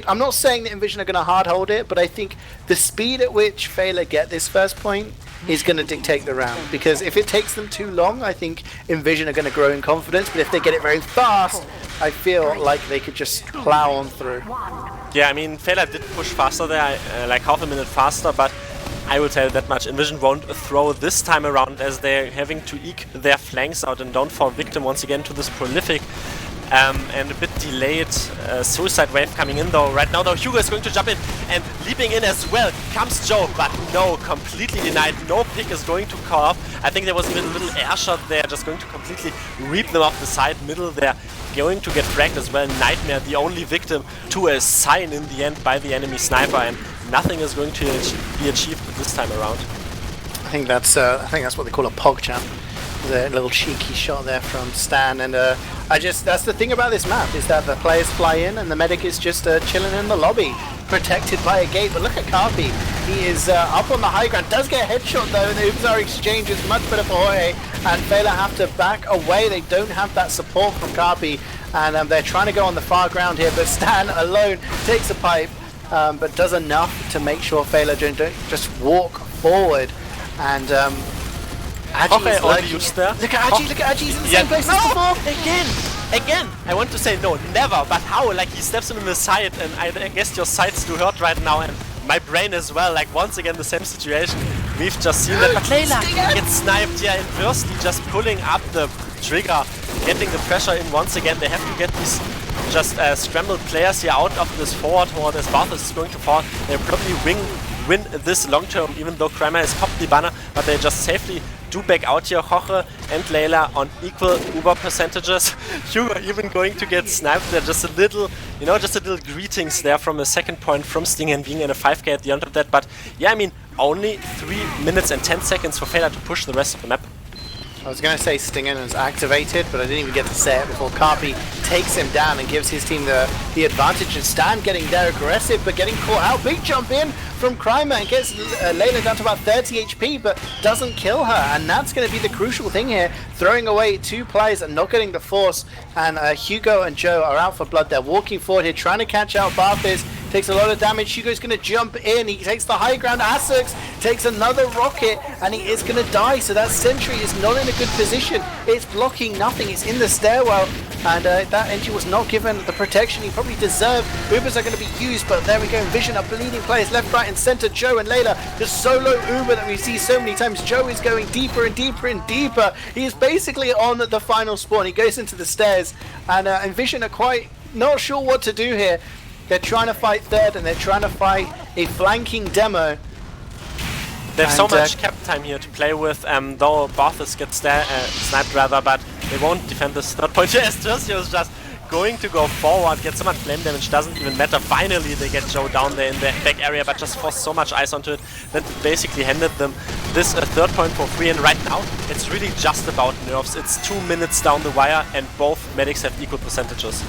I'm not saying that Envision are going to hard hold it, but I think the speed at which Feila get this first point is going to dictate the round. Because if it takes them too long, I think Envision are going to grow in confidence. But if they get it very fast, I feel like they could just plow on through. Yeah, I mean, Feila did push faster there, like half a minute faster, but I will tell you that much. Envision won't throw this time around as they're having to eke their flanks out and don't fall victim once again to this prolific and a bit delayed suicide wave coming in though. Right now though, Hugo is going to jump in and leaping in as well. Comes Joe, but no, completely denied. No pick is going to call off. I think there was even a little air shot there, just going to completely reap them off the side middle there. Going to get fragged as well. Nightmare, the only victim to a sign in the end by the enemy sniper, and nothing is going to be achieved this time around. I think that's what they call a PogChamp. The little cheeky shot there from Stan, and that's the thing about this map, is that the players fly in and the medic is just chilling in the lobby, protected by a gate. But look at Carpi, he is up on the high ground, does get a headshot though, and the Ubzar exchange is much better for Hoye, and Feila have to back away. They don't have that support from Carpi, and they're trying to go on the far ground here, but Stan alone takes a pipe, but does enough to make sure Feila don't just walk forward. And Aji is like, look at Aji, he's in the same place as before. Again! I want to say no, never, but how? Like, he steps him in the side, and I guess your sides do hurt right now, and my brain as well. Like, once again, the same situation. We've just seen that, but Layla gets sniped, yeah, inversely, just pulling up the trigger, getting the pressure in once again. They have to get these just scrambled players here out of this forward horde as Barthes is going to fall. They'll probably win this long term, even though Kryma has popped the banner, but they just safely do back out here. Hoche and Layla on equal Uber percentages. Hugo even going to get sniped there. Just a little, you know, just a little greetings there from a second point from Sting and being in a 5k at the end of that. But yeah, I mean, only 3 minutes and 10 seconds for Feila to push the rest of the map. I was going to say Stingen is activated, but I didn't even get to say it before Carpi takes him down and gives his team the advantage. And Stan getting there aggressive, but getting caught out. Big jump in from Kryma and gets Layla down to about 30 HP, but doesn't kill her. And that's going to be the crucial thing here. Throwing away 2 players and not getting the force. And Hugo and Joe are out for blood. They're walking forward here, trying to catch out Barthes. Takes a lot of damage. Hugo's going to jump in. He takes the high ground. Asux takes another rocket, and he is going to die. So that sentry is not in a good position. It's blocking nothing. It's in the stairwell, and that entry was not given the protection he probably deserved. Ubers are going to be used, but there we go. Envision are bleeding players left, right, and center. Joe and Layla, the solo Uber that we see so many times. Joe is going deeper and deeper and deeper. He is basically on the final spawn. He goes into the stairs, and Envision are quite not sure what to do here. They're trying to fight third, and they're trying to fight a flanking demo. They have so much cap time here to play with, though Barthes gets sniped rather, but they won't defend this third point. Yes, Tercio is just going to go forward, get so much flame damage, doesn't even matter. Finally, they get Joe down there in the back area, but just forced so much ice onto it that it basically handed them this third point for free. And right now, it's really just about nerfs. It's 2 minutes down the wire, and both medics have equal percentages.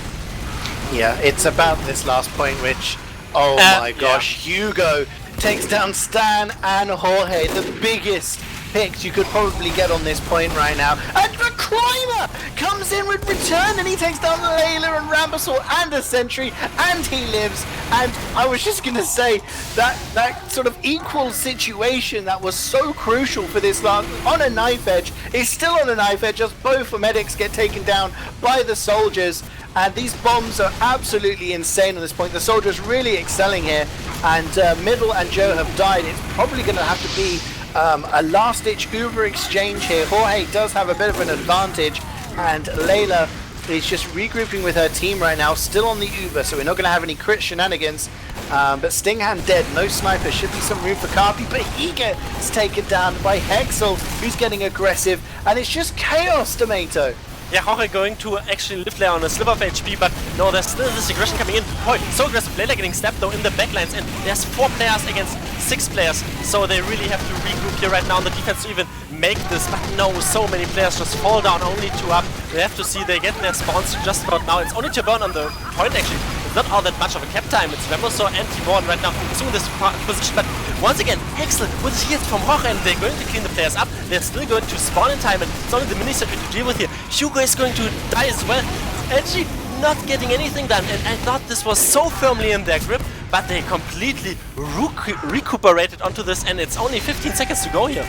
Yeah, it's about this last point, which, oh my gosh, yeah. Hugo takes down Stan and Jorge, the biggest picks you could probably get on this point right now. And the Crimer comes in with return, and he takes down Layla and Rambasaur and a Sentry, and he lives. And I was just going to say that sort of equal situation that was so crucial for this last on a knife edge is still on a knife edge, as both medics get taken down by the soldiers. And these bombs are absolutely insane on this point. The soldiers really excelling here, and Middle and Joe have died. It's probably going to have to be a last-ditch Uber exchange here. Jorge does have a bit of an advantage, and Layla is just regrouping with her team right now, still on the Uber, so we're not going to have any crit shenanigans. But Stinghand dead, no sniper, should be some room for Carpi, but he gets taken down by Hexel, who's getting aggressive, and it's just chaos, Domaytoe. Yeah, Jorge going to actually live there on a sliver of HP, but no, there's still this aggression coming in. Boy, so aggressive. Layla getting stabbed though in the backlines, and there's 4 players against 6 players, so they really have to regroup here right now on the defense to even make this. But no, so many players just fall down, only 2 up. We have to see they get their spawns just about now. It's only Py-bun on the point actually. It's not all that much of a cap time. It's Rambasaur and T1 right now assuming this position, but once again, excellent with heals from Jorge, and they're going to clean the players up. They're still going to spawn in time, and it's only the mini circuit to deal with here. Hugo is going to die as well. Actually, not getting anything done, and I thought this was so firmly in their grip, but they completely recuperated onto this, and it's only 15 seconds to go here.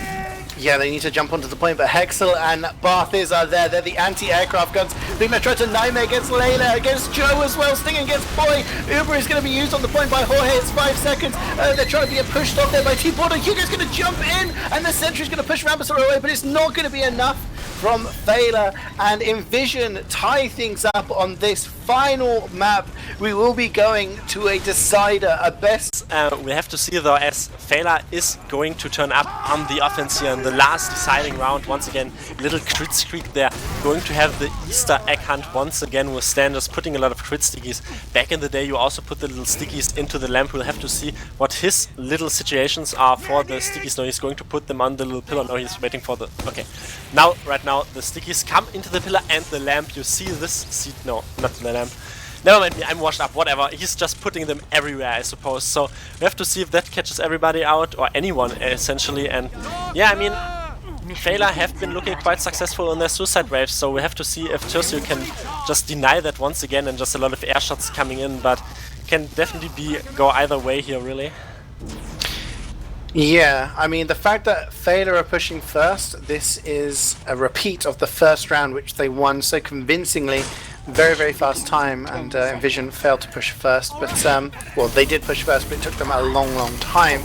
Yeah, they need to jump onto the point, but Hexel and Barthes are there. They're the anti-aircraft guns. They're going to try to Naime against Layla, against Joe as well. Sting against Boy. Uber is going to be used on the point by Jorge. It's 5 seconds. They're trying to get pushed off there by T-Border. Hugo's going to jump in, and the Sentry's going to push Rambasaur away, but it's not going to be enough from Feila, and Envision tie things up on this final map. We will be going to a decider, a best. We have to see though, as Feila is going to turn up on the offense here in the last deciding round. Once again, little crit streak there. Going to have the Easter egg hunt once again with Standers putting a lot of crit stickies. Back in the day, you also put the little stickies into the lamp. We'll have to see what his little situations are for the stickies. No, he's going to put them on the little pillar. No, he's waiting for the... Okay. Now, right now, the stickies come into the pillar and the lamp. You see this seat? No, not the lamp. Never mind me, I'm washed up, whatever. He's just putting them everywhere, I suppose. So we have to see if that catches everybody out, or anyone, essentially. And yeah, I mean, Feila have been looking quite successful on their suicide waves, so we have to see if Tercio can just deny that once again, and just a lot of air shots coming in, but can definitely go either way here, really. Yeah, I mean, the fact that Feila are pushing first, this is a repeat of the first round, which they won so convincingly. Very, very fast time, and Envision failed to push first, but, well, they did push first, but it took them a long, long time.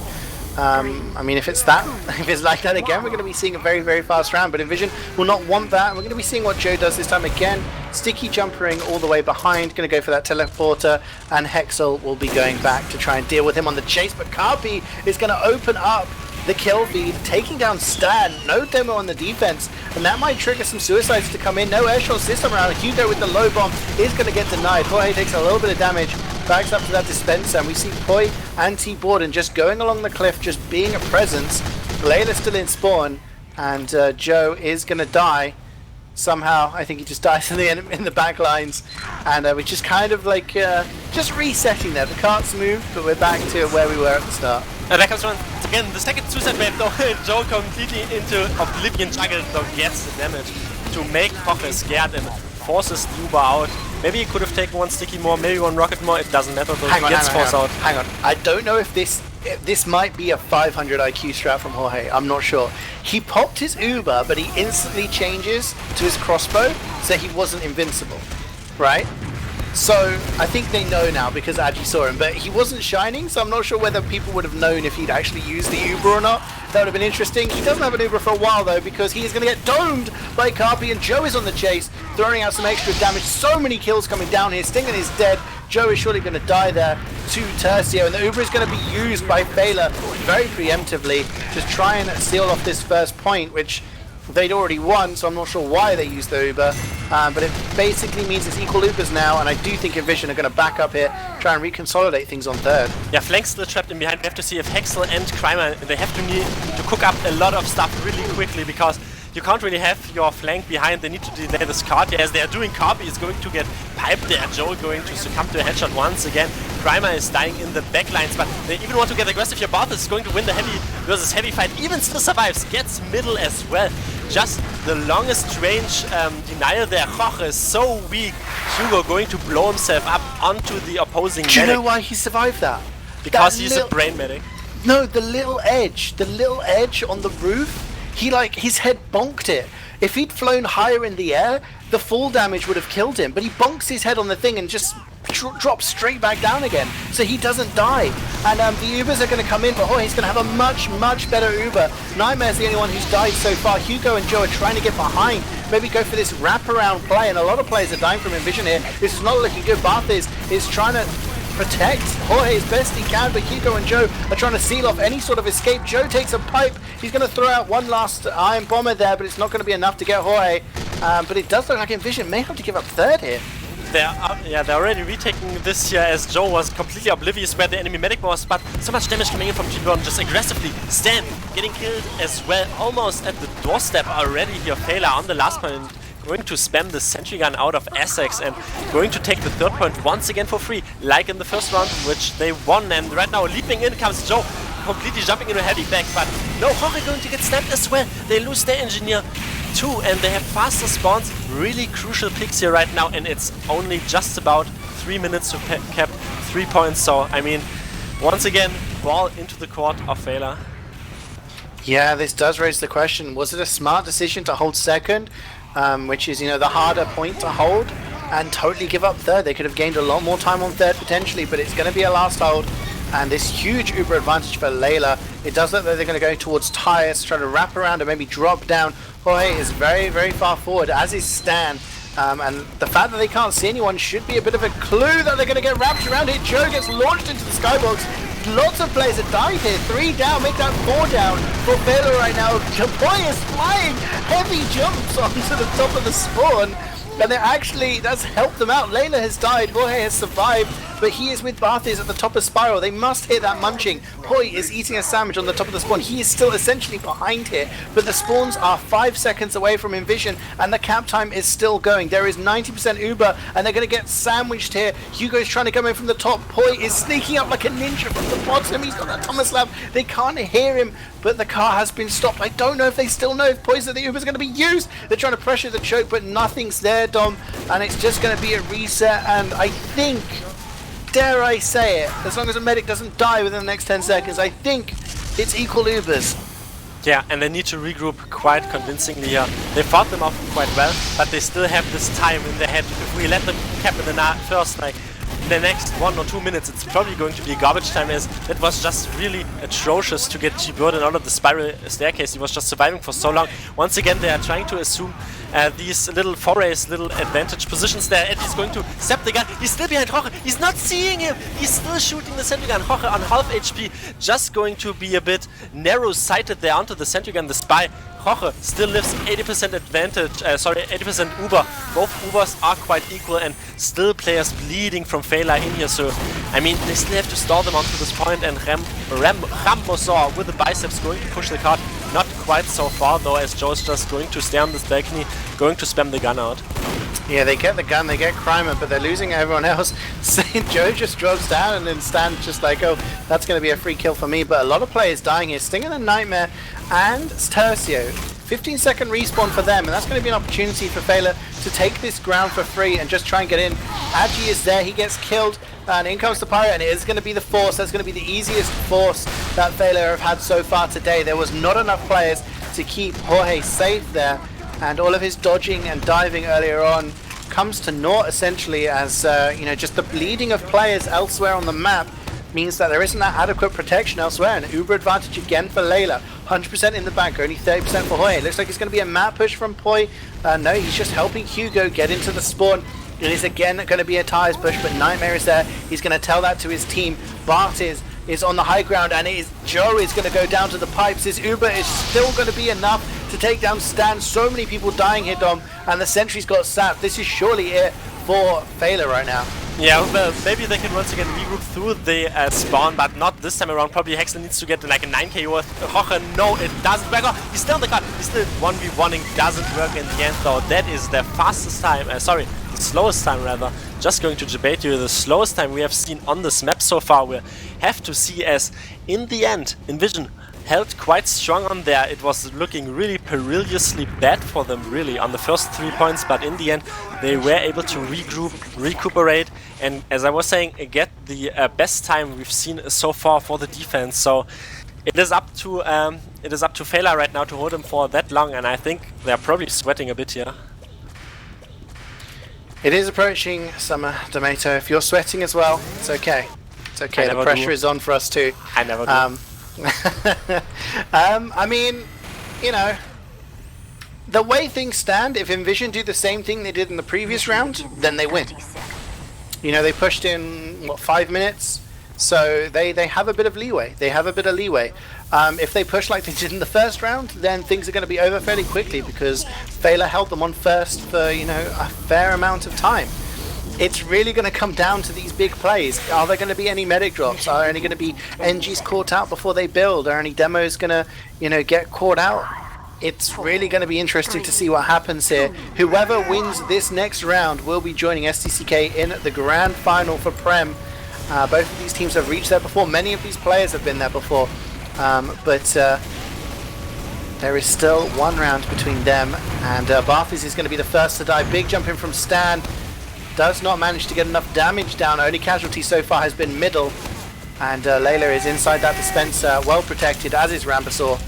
I mean, if it's like that again, we're going to be seeing a very, very fast round, but Envision will not want that. We're going to be seeing what Joe does this time again. Sticky jumpering all the way behind, going to go for that teleporter, and Hexel will be going back to try and deal with him on the chase, but Carpi is going to open up the kill feed, taking down Stan. No demo on the defense, and that might trigger some suicides to come in. No air shots this time around. Hugo with the low bomb is going to get denied. Jorge takes a little bit of damage, backs up to that dispenser, and we see Poi and T-Borden just going along the cliff, just being a presence. Layla's still in spawn, and Joe is going to die. Somehow, I think he just dies in the back lines, and we're just kind of like just resetting there. The cart's moved, but we're back to where we were at the start. And that comes once again the second suicide wave though. Joe completely into Oblivion Juggle though, gets the damage to make Jorge scared and forces Uber out. Maybe he could have taken one sticky more, maybe one rocket more, it doesn't matter though. He gets forced out. Hang on, I don't know if this might be a 500 IQ strat from Jorge, I'm not sure. He popped his Uber, but he instantly changes to his crossbow, so he wasn't invincible, right? So I think they know now because Agi saw him, but he wasn't shining, so I'm not sure whether people would have known if he'd actually used the Uber or not. That would have been interesting. He doesn't have an Uber for a while though, because he is going to get domed by Carpi, and Joe is on the chase, throwing out some extra damage. So many kills coming down here. Stingan is dead. Joe is surely going to die there to Tercio, and the Uber is going to be used by Feila very preemptively to try and seal off this first point, which they'd already won, so I'm not sure why they used the Uber, but it basically means it's equal Ubers now, and I do think Envision are going to back up here, try and reconsolidate things on third. Yeah, flanks still trapped in behind. We have to see if Hexel and Crimer, they have to need to cook up a lot of stuff really quickly, because you can't really have your flank behind. They need to delay this card. As they are doing copy, is going to get piped there. Joe going to succumb to a headshot once again. Primer is dying in the backlines, but they even want to get aggressive here. Barth is going to win the heavy versus heavy fight. Even still survives, gets middle as well. Just the longest range denial there. Roche is so weak. Hugo going to blow himself up onto the opposing medic. Do you know why he survived that? Because he's a brain medic. No, the little edge on the roof, his head bonked it. If he'd flown higher in the air, the fall damage would have killed him, but he bonks his head on the thing and just drops straight back down again, so he doesn't die. And the Ubers are going to come in, but Jorge's going to have a much better Uber. Nightmare's the only one who's died so far. Hugo and Joe are trying to get behind, maybe go for this wraparound play, and a lot of players are dying from Envision here. This is not looking good. Barth is trying to protect Jorge as best he can, but Hugo and Joe are trying to seal off any sort of escape. Joe takes a pipe. He's going to throw out one last iron bomber there, but it's not going to be enough to get Jorge. But it does look like Envision may have to give up third here. They're already retaking this here, as Joe was completely oblivious where the enemy medic was, but so much damage coming in from Py-bun, just aggressively. Stan getting killed as well, almost at the doorstep already here. Feila on the last point, going to spam the sentry gun out of Essex and going to take the third point once again for free, like in the first round, which they won. And right now, leaping in comes Joe, completely jumping into a heavy back, but no, Jorge going to get snapped as well. They lose their engineer too, and they have faster spawns. Really crucial picks here right now, and it's only just about 3 minutes to cap 3 points. So, I mean, once again, ball into the court of Feila. Yeah, this does raise the question, was it a smart decision to hold second, which is, the harder point to hold, and totally give up third? They could have gained a lot more time on third potentially, but it's going to be a last hold. And this huge Uber advantage for Layla. It does look like they're going to go towards Tyres, try to wrap around and maybe drop down. Jorge is very far forward, as is Stan. And the fact that they can't see anyone should be a bit of a clue that they're going to get wrapped around here. Joe gets launched into the skybox. Lots of players have died here. 3 down, make that 4 down for Fela right now. Boy is flying heavy jumps onto the top of the spawn. And that's helped them out. Layla has died, Jorge has survived, but he is with Barthes at the top of Spiral. They must hit that munching. Poi is eating a sandwich on the top of the spawn. He is still essentially behind here, but the spawns are 5 seconds away from Envision, and the cap time is still going. There is 90% Uber, and they're going to get sandwiched here. Hugo's trying to come in from the top. Poi is sneaking up like a ninja from the bottom. He's got that Thomas Lab. They can't hear him, but the car has been stopped. I don't know if they still know if Poison the Uber is going to be used. They're trying to pressure the choke, but nothing's there, Dom, and it's just going to be a reset. And I think, dare I say it, as long as a medic doesn't die within the next 10 seconds, I think it's equal Ubers. Yeah, and they need to regroup quite convincingly here. They fought them off quite well, but they still have this time in their head. If we let them cap in the first, the next 1 or 2 minutes, it's probably going to be garbage time, as it was just really atrocious to get G-Burden out of the spiral staircase. He was just surviving for so long. Once again, they are trying to assume these little forays, little advantage positions there. Eddie's going to step the gun. He's still behind Jorge. He's not seeing him. He's still shooting the sentry gun. Jorge on half HP, just going to be a bit narrow-sighted there onto the sentry gun. The spy, Jorge, still lives 80% advantage, 80% Uber. Both Ubers are quite equal, and still players bleeding from Feila in here. So, I mean, they still have to stall them onto this point, and Ramosor with the biceps going to push the card. Not quite so far though, as Joe's just going to stay on this balcony, going to spam the gun out. Yeah, they get the gun, they get Crimer, but they're losing everyone else. Joe just drops down, and then Stan's just like, oh, that's going to be a free kill for me. But a lot of players dying here. Stinger and Nightmare and Tercio. 15-second respawn for them, and that's going to be an opportunity for Feila to take this ground for free and just try and get in. Agi is there, he gets killed, and in comes the Pyro, and it is going to be the Force. That's going to be the easiest Force that Feila have had so far today. There was not enough players to keep Jorge safe there, and all of his dodging and diving earlier on comes to naught essentially, as just the bleeding of players elsewhere on the map means that there isn't that adequate protection elsewhere. And Uber advantage again for Layla. 100% in the bank, only 30% for Jorge. Looks like it's going to be a map push from Poi. No, he's just helping Hugo get into the spawn. It is again going to be a Tyres push, but Nightmare is there. He's going to tell that to his team. Bart is on the high ground, and Joe is going to go down to the pipes. His Uber is still going to be enough to take down Stan. So many people dying here, Dom, and the sentry's got sapped. This is surely it for Feila right now. Yeah, well, maybe they can once again regroup through the spawn, but not this time around. Probably Hexel needs to get like a 9k worth. Roche, no, it doesn't work. Oh, he's still in the cut. He's still 1v1ing, doesn't work in the end though. That is the fastest time, sorry, the slowest time rather. Just going to Domaytoe, the slowest time we have seen on this map so far. We have to see as in the end, inVision held quite strong on there. It was looking really perilously bad for them really on the first 3 points, but in the end they were able to regroup, recuperate, and as I was saying, get the best time we've seen so far for the defense. So it is up to Feila right now to hold him for that long, and I think they're probably sweating a bit here. It is approaching summer, Domaytoe. If you're sweating as well, it's okay. It's okay. The pressure is on for us too. I never do. I mean, you know, the way things stand, if inVision do the same thing they did in the previous round, then they win. You know, they pushed in, what, 5 minutes? So they have a bit of leeway. If they push like they did in the first round, then things are going to be over fairly quickly because Feila held them on first for, you know, a fair amount of time. It's really going to come down to these big plays. Are there going to be any medic drops? Are any going to be NGs caught out before they build? Are any demos going to, you know, get caught out? It's really going to be interesting to see what happens here. Whoever wins this next round will be joining STCK in the grand final for Prem. Both of these teams have reached there before. Many of these players have been there before. But there is still one round between them. And Barthes is going to be the first to die. Big jump in from Stan. Does not manage to get enough damage down. Only casualty so far has been middle. And Layla is inside that dispenser, well protected, as is Rambasaur.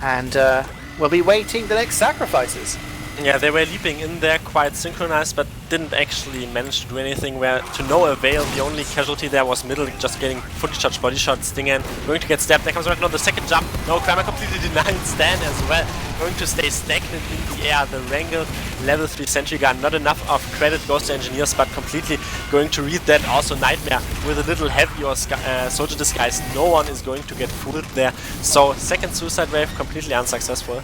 And we'll be waiting the next sacrifices. Yeah, they were leaping in there quite synchronized, but didn't actually manage to do anything where to no avail. The only casualty there was middle, just getting fully charged body shot, Stingen going to get stabbed. There comes right now the second jump. No, Kramer completely denying Stan as well. Going to stay stagnant in the air. The Wrangle level 3 sentry gun. Not enough of credit goes to engineers, but completely going to read that. Also Nightmare with a little heavy or soldier disguise. No one is going to get fooled there. So second suicide wave completely unsuccessful.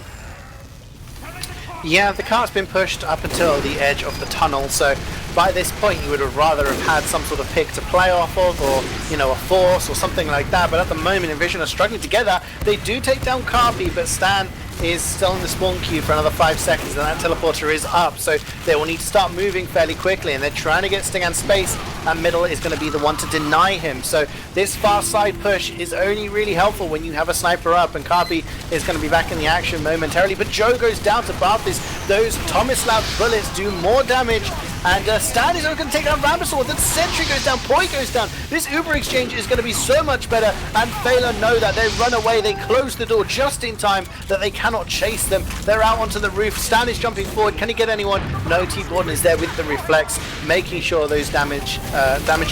Yeah, the cart's been pushed up until the edge of the tunnel, so by this point you would have rather have had some sort of pick to play off of, or, you know, a force or something like that, but at the moment inVision are struggling together. They do take down Carpi, but Stan is still in the spawn queue for another 5 seconds, and that teleporter is up, so they will need to start moving fairly quickly, and they're trying to get Stingan space, and middle is going to be the one to deny him. So this far side push is only really helpful when you have a sniper up, and Carpi is going to be back in the action momentarily, but Joe goes down to Barthes. Those Tomislav bullets do more damage, and Stan is going to take down Rambasaur. The sentry goes down, Poi goes down. This Uber exchange is going to be so much better, and Feila know that. They run away, they close the door just in time that they cannot chase them. They're out onto the roof. Stan is jumping forward. Can he get anyone? No, T Gordon is there with the reflex, making sure those damaging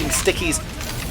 stickies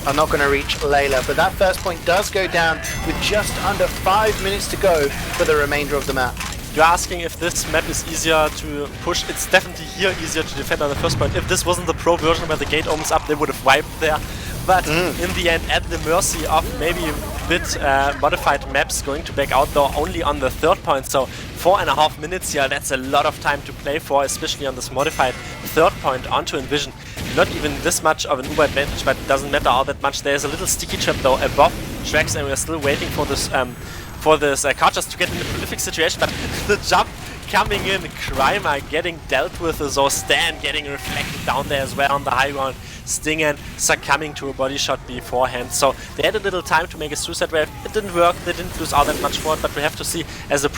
are not going to reach Layla. But that first point does go down with just under 5 minutes to go for the remainder of the map. You're asking if this map is easier to push. It's definitely here easier to defend on the first point. If this wasn't the pro version where the gate opens up, they would have wiped there. But in the end, at the mercy of maybe a bit modified maps going to back out though only on the third point. So 4.5 minutes here, that's a lot of time to play for, especially on this modified third point onto inVision. Not even this much of an Uber advantage, but it doesn't matter all that much. There's a little sticky trap though above tracks, and we're still waiting for this card just to get in a prolific situation, but the jump coming in, Kramer getting dealt with, so Stan getting reflected down there as well on the high ground, Stingen succumbing to a body shot beforehand. So they had a little time to make a suicide wave. It didn't work, they didn't lose all that much for it, but we have to see as the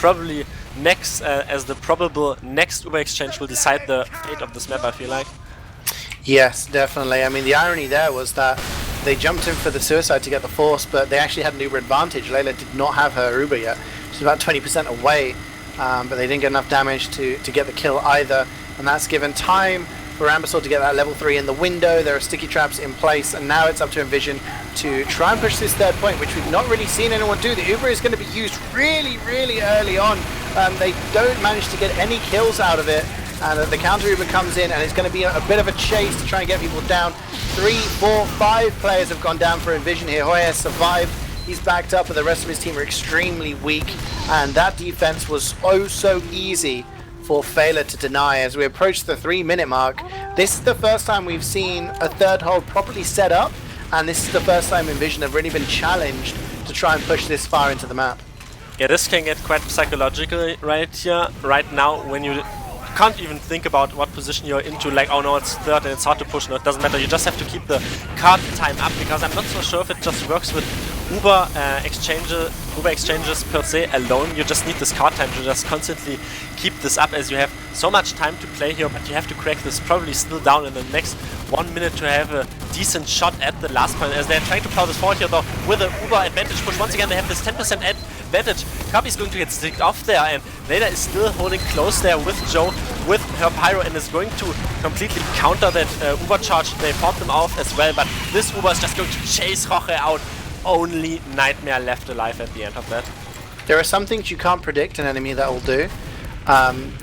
probable next Uber exchange will decide the fate of this map, I feel like. Yes, definitely. I mean, the irony there was that they jumped in for the suicide to get the force, but they actually had an Uber advantage. Layla did not have her Uber yet. She's about 20% away, but they didn't get enough damage to get the kill either. And that's given time for Rambasaur to get that level 3 in the window. There are sticky traps in place, and now it's up to inVision to try and push this third point, which we've not really seen anyone do. The Uber is going to be used really, really early on. They don't manage to get any kills out of it. And the counter Uber comes in, and it's going to be a bit of a chase to try and get people down. 3, 4, 5 players have gone down for inVision here. Hoya has survived. He's backed up, but the rest of his team are extremely weak. And that defense was oh so easy for Feila to deny as we approach the 3-minute mark. This is the first time we've seen a third hold properly set up, and this is the first time inVision have really been challenged to try and push this far into the map. Yeah, this can get quite psychological right here, right now, when you can't even think about what position you're into, like, oh no, it's third and it's hard to push. No, it doesn't matter, you just have to keep the card time up, because I'm not so sure if it just works with Uber exchanges per se alone. You just need this card time to just constantly keep this up, as you have so much time to play here, but you have to crack this probably still down in the next 1 minute to have a decent shot at the last point, as they're trying to plow this forward here though with an Uber advantage push. Once again, they have this 10% advantage. Kabi is going to get sticked off there, and Feila is still holding close there with Joe, with her Pyro, and is going to completely counter that Uber charge. They fought them off as well, but this Uber is just going to chase Roche out. Only Nightmare left alive at the end of that. There are some things you can't predict an enemy that will do.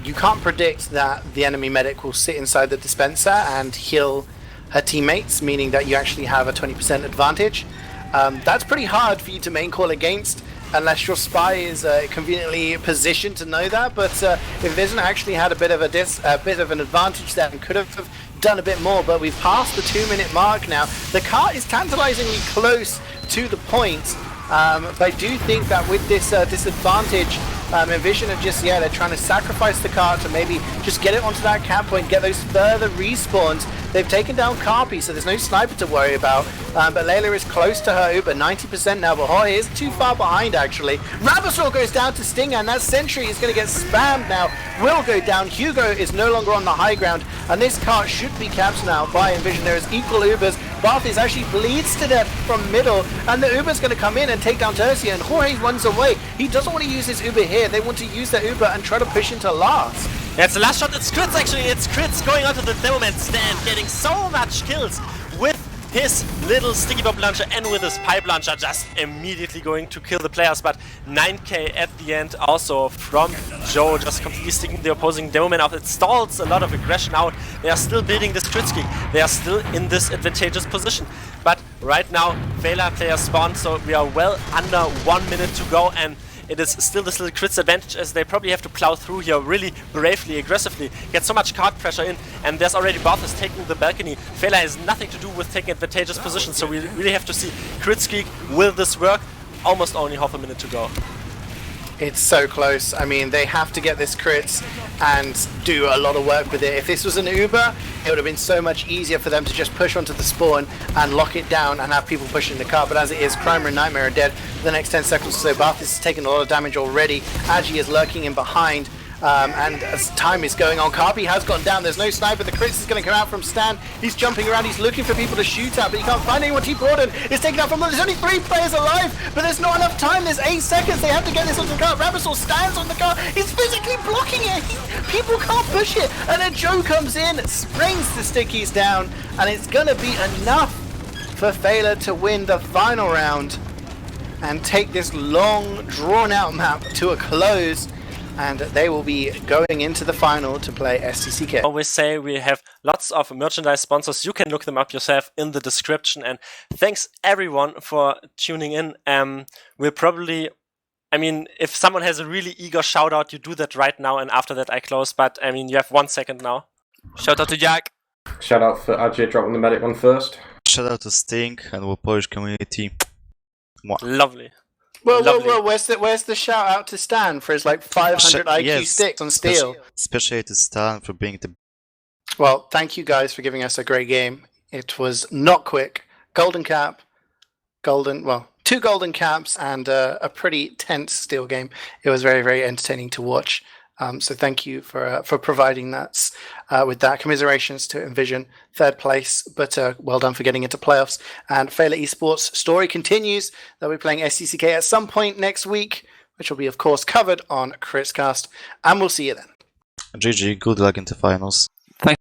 You can't predict that the enemy medic will sit inside the dispenser and heal her teammates, meaning that you actually have a 20% advantage. That's pretty hard for you to main call against, unless your spy is conveniently positioned to know that. But inVision actually had a bit of an advantage there and could have done a bit more. But we've passed the 2-minute mark now. The cart is tantalizingly close to the point. But I do think that with this disadvantage, inVision are just, they're trying to sacrifice the cart to maybe just get it onto that camp point, get those further respawns. They've taken down Carpi, so there's no sniper to worry about. But Layla is close to her Uber, 90% now, but Hoy is too far behind actually. Rabasor goes down to Stinger, and that sentry is going to get spammed now. Will go down. Hugo is no longer on the high ground, and this cart should be capped now by inVision. There is equal Ubers. Barthes actually bleeds to death from middle, and the Uber's going to come in and take down Tercia, and Jorge runs away. He doesn't want to use his Uber here. They want to use their Uber and try to push into last. Yeah, it's the last shot. It's crits actually. It's crits going onto the Demoman stand, getting so much kills with his little sticky bomb launcher and with his pipe launcher, just immediately going to kill the players. But 9k at the end also from Joe, just completely sticking the opposing Demoman off. It stalls a lot of aggression out. They are still building this crit streak. They are still in this advantageous position. But right now, Feila players spawn, so we are well under 1 minute to go, and it is still this little crits advantage, as they probably have to plow through here really bravely, aggressively, get so much card pressure in, and there's already Barthes taking the balcony. Feila has nothing to do with taking advantageous positions, so we really have to see crit streak. Will this work? Almost only half a minute to go. It's so close. I mean, they have to get this crits and do a lot of work with it. If this was an Uber, it would have been so much easier for them to just push onto the spawn and lock it down and have people pushing the car. But as it is, Crimer and Nightmare are dead for the next 10 seconds or so. Barthes has taken a lot of damage already. Agi is lurking in behind. And as time is going on, Carpi has gone down. There's no sniper. The crits is going to come out from Stan. He's jumping around. He's looking for people to shoot at, but he can't find anyone. T. Gordon is taken out from them. There's only 3 players alive, but there's not enough time. There's 8 seconds. They have to get this onto the car. Rabasor stands on the car. He's physically blocking it. People can't push it. And then Joe comes in, springs the stickies down, and it's going to be enough for Feila to win the final round and take this long, drawn-out map to a close. And they will be going into the final to play STCK. I always say we have lots of merchandise sponsors. You can look them up yourself in the description. And thanks everyone for tuning in. We'll probably, I mean, if someone has a really eager shout out, you do that right now, and after that I close. But I mean, you have 1 second now. Shout out to Jack. Shout out for Ajay dropping the medic one first. Shout out to Sting and the Polish community. Mwah. Lovely. Well, where's the shout out to Stan for his like 500 IQ sticks on steel? Especially to Stan for being the... Well, thank you guys for giving us a great game. It was not quick. Golden cap, well, 2 golden caps and a pretty tense steel game. It was very, very entertaining to watch. So thank you for providing that. With that, commiserations to inVision, 3rd place, but well done for getting into playoffs. And Feila eSports story continues. They'll be playing STCK at some point next week, which will be, of course, covered on Chriscast. And we'll see you then. GG, good luck in the finals. Thanks.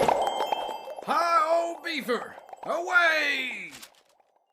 Hi-oh, Beaver! Away!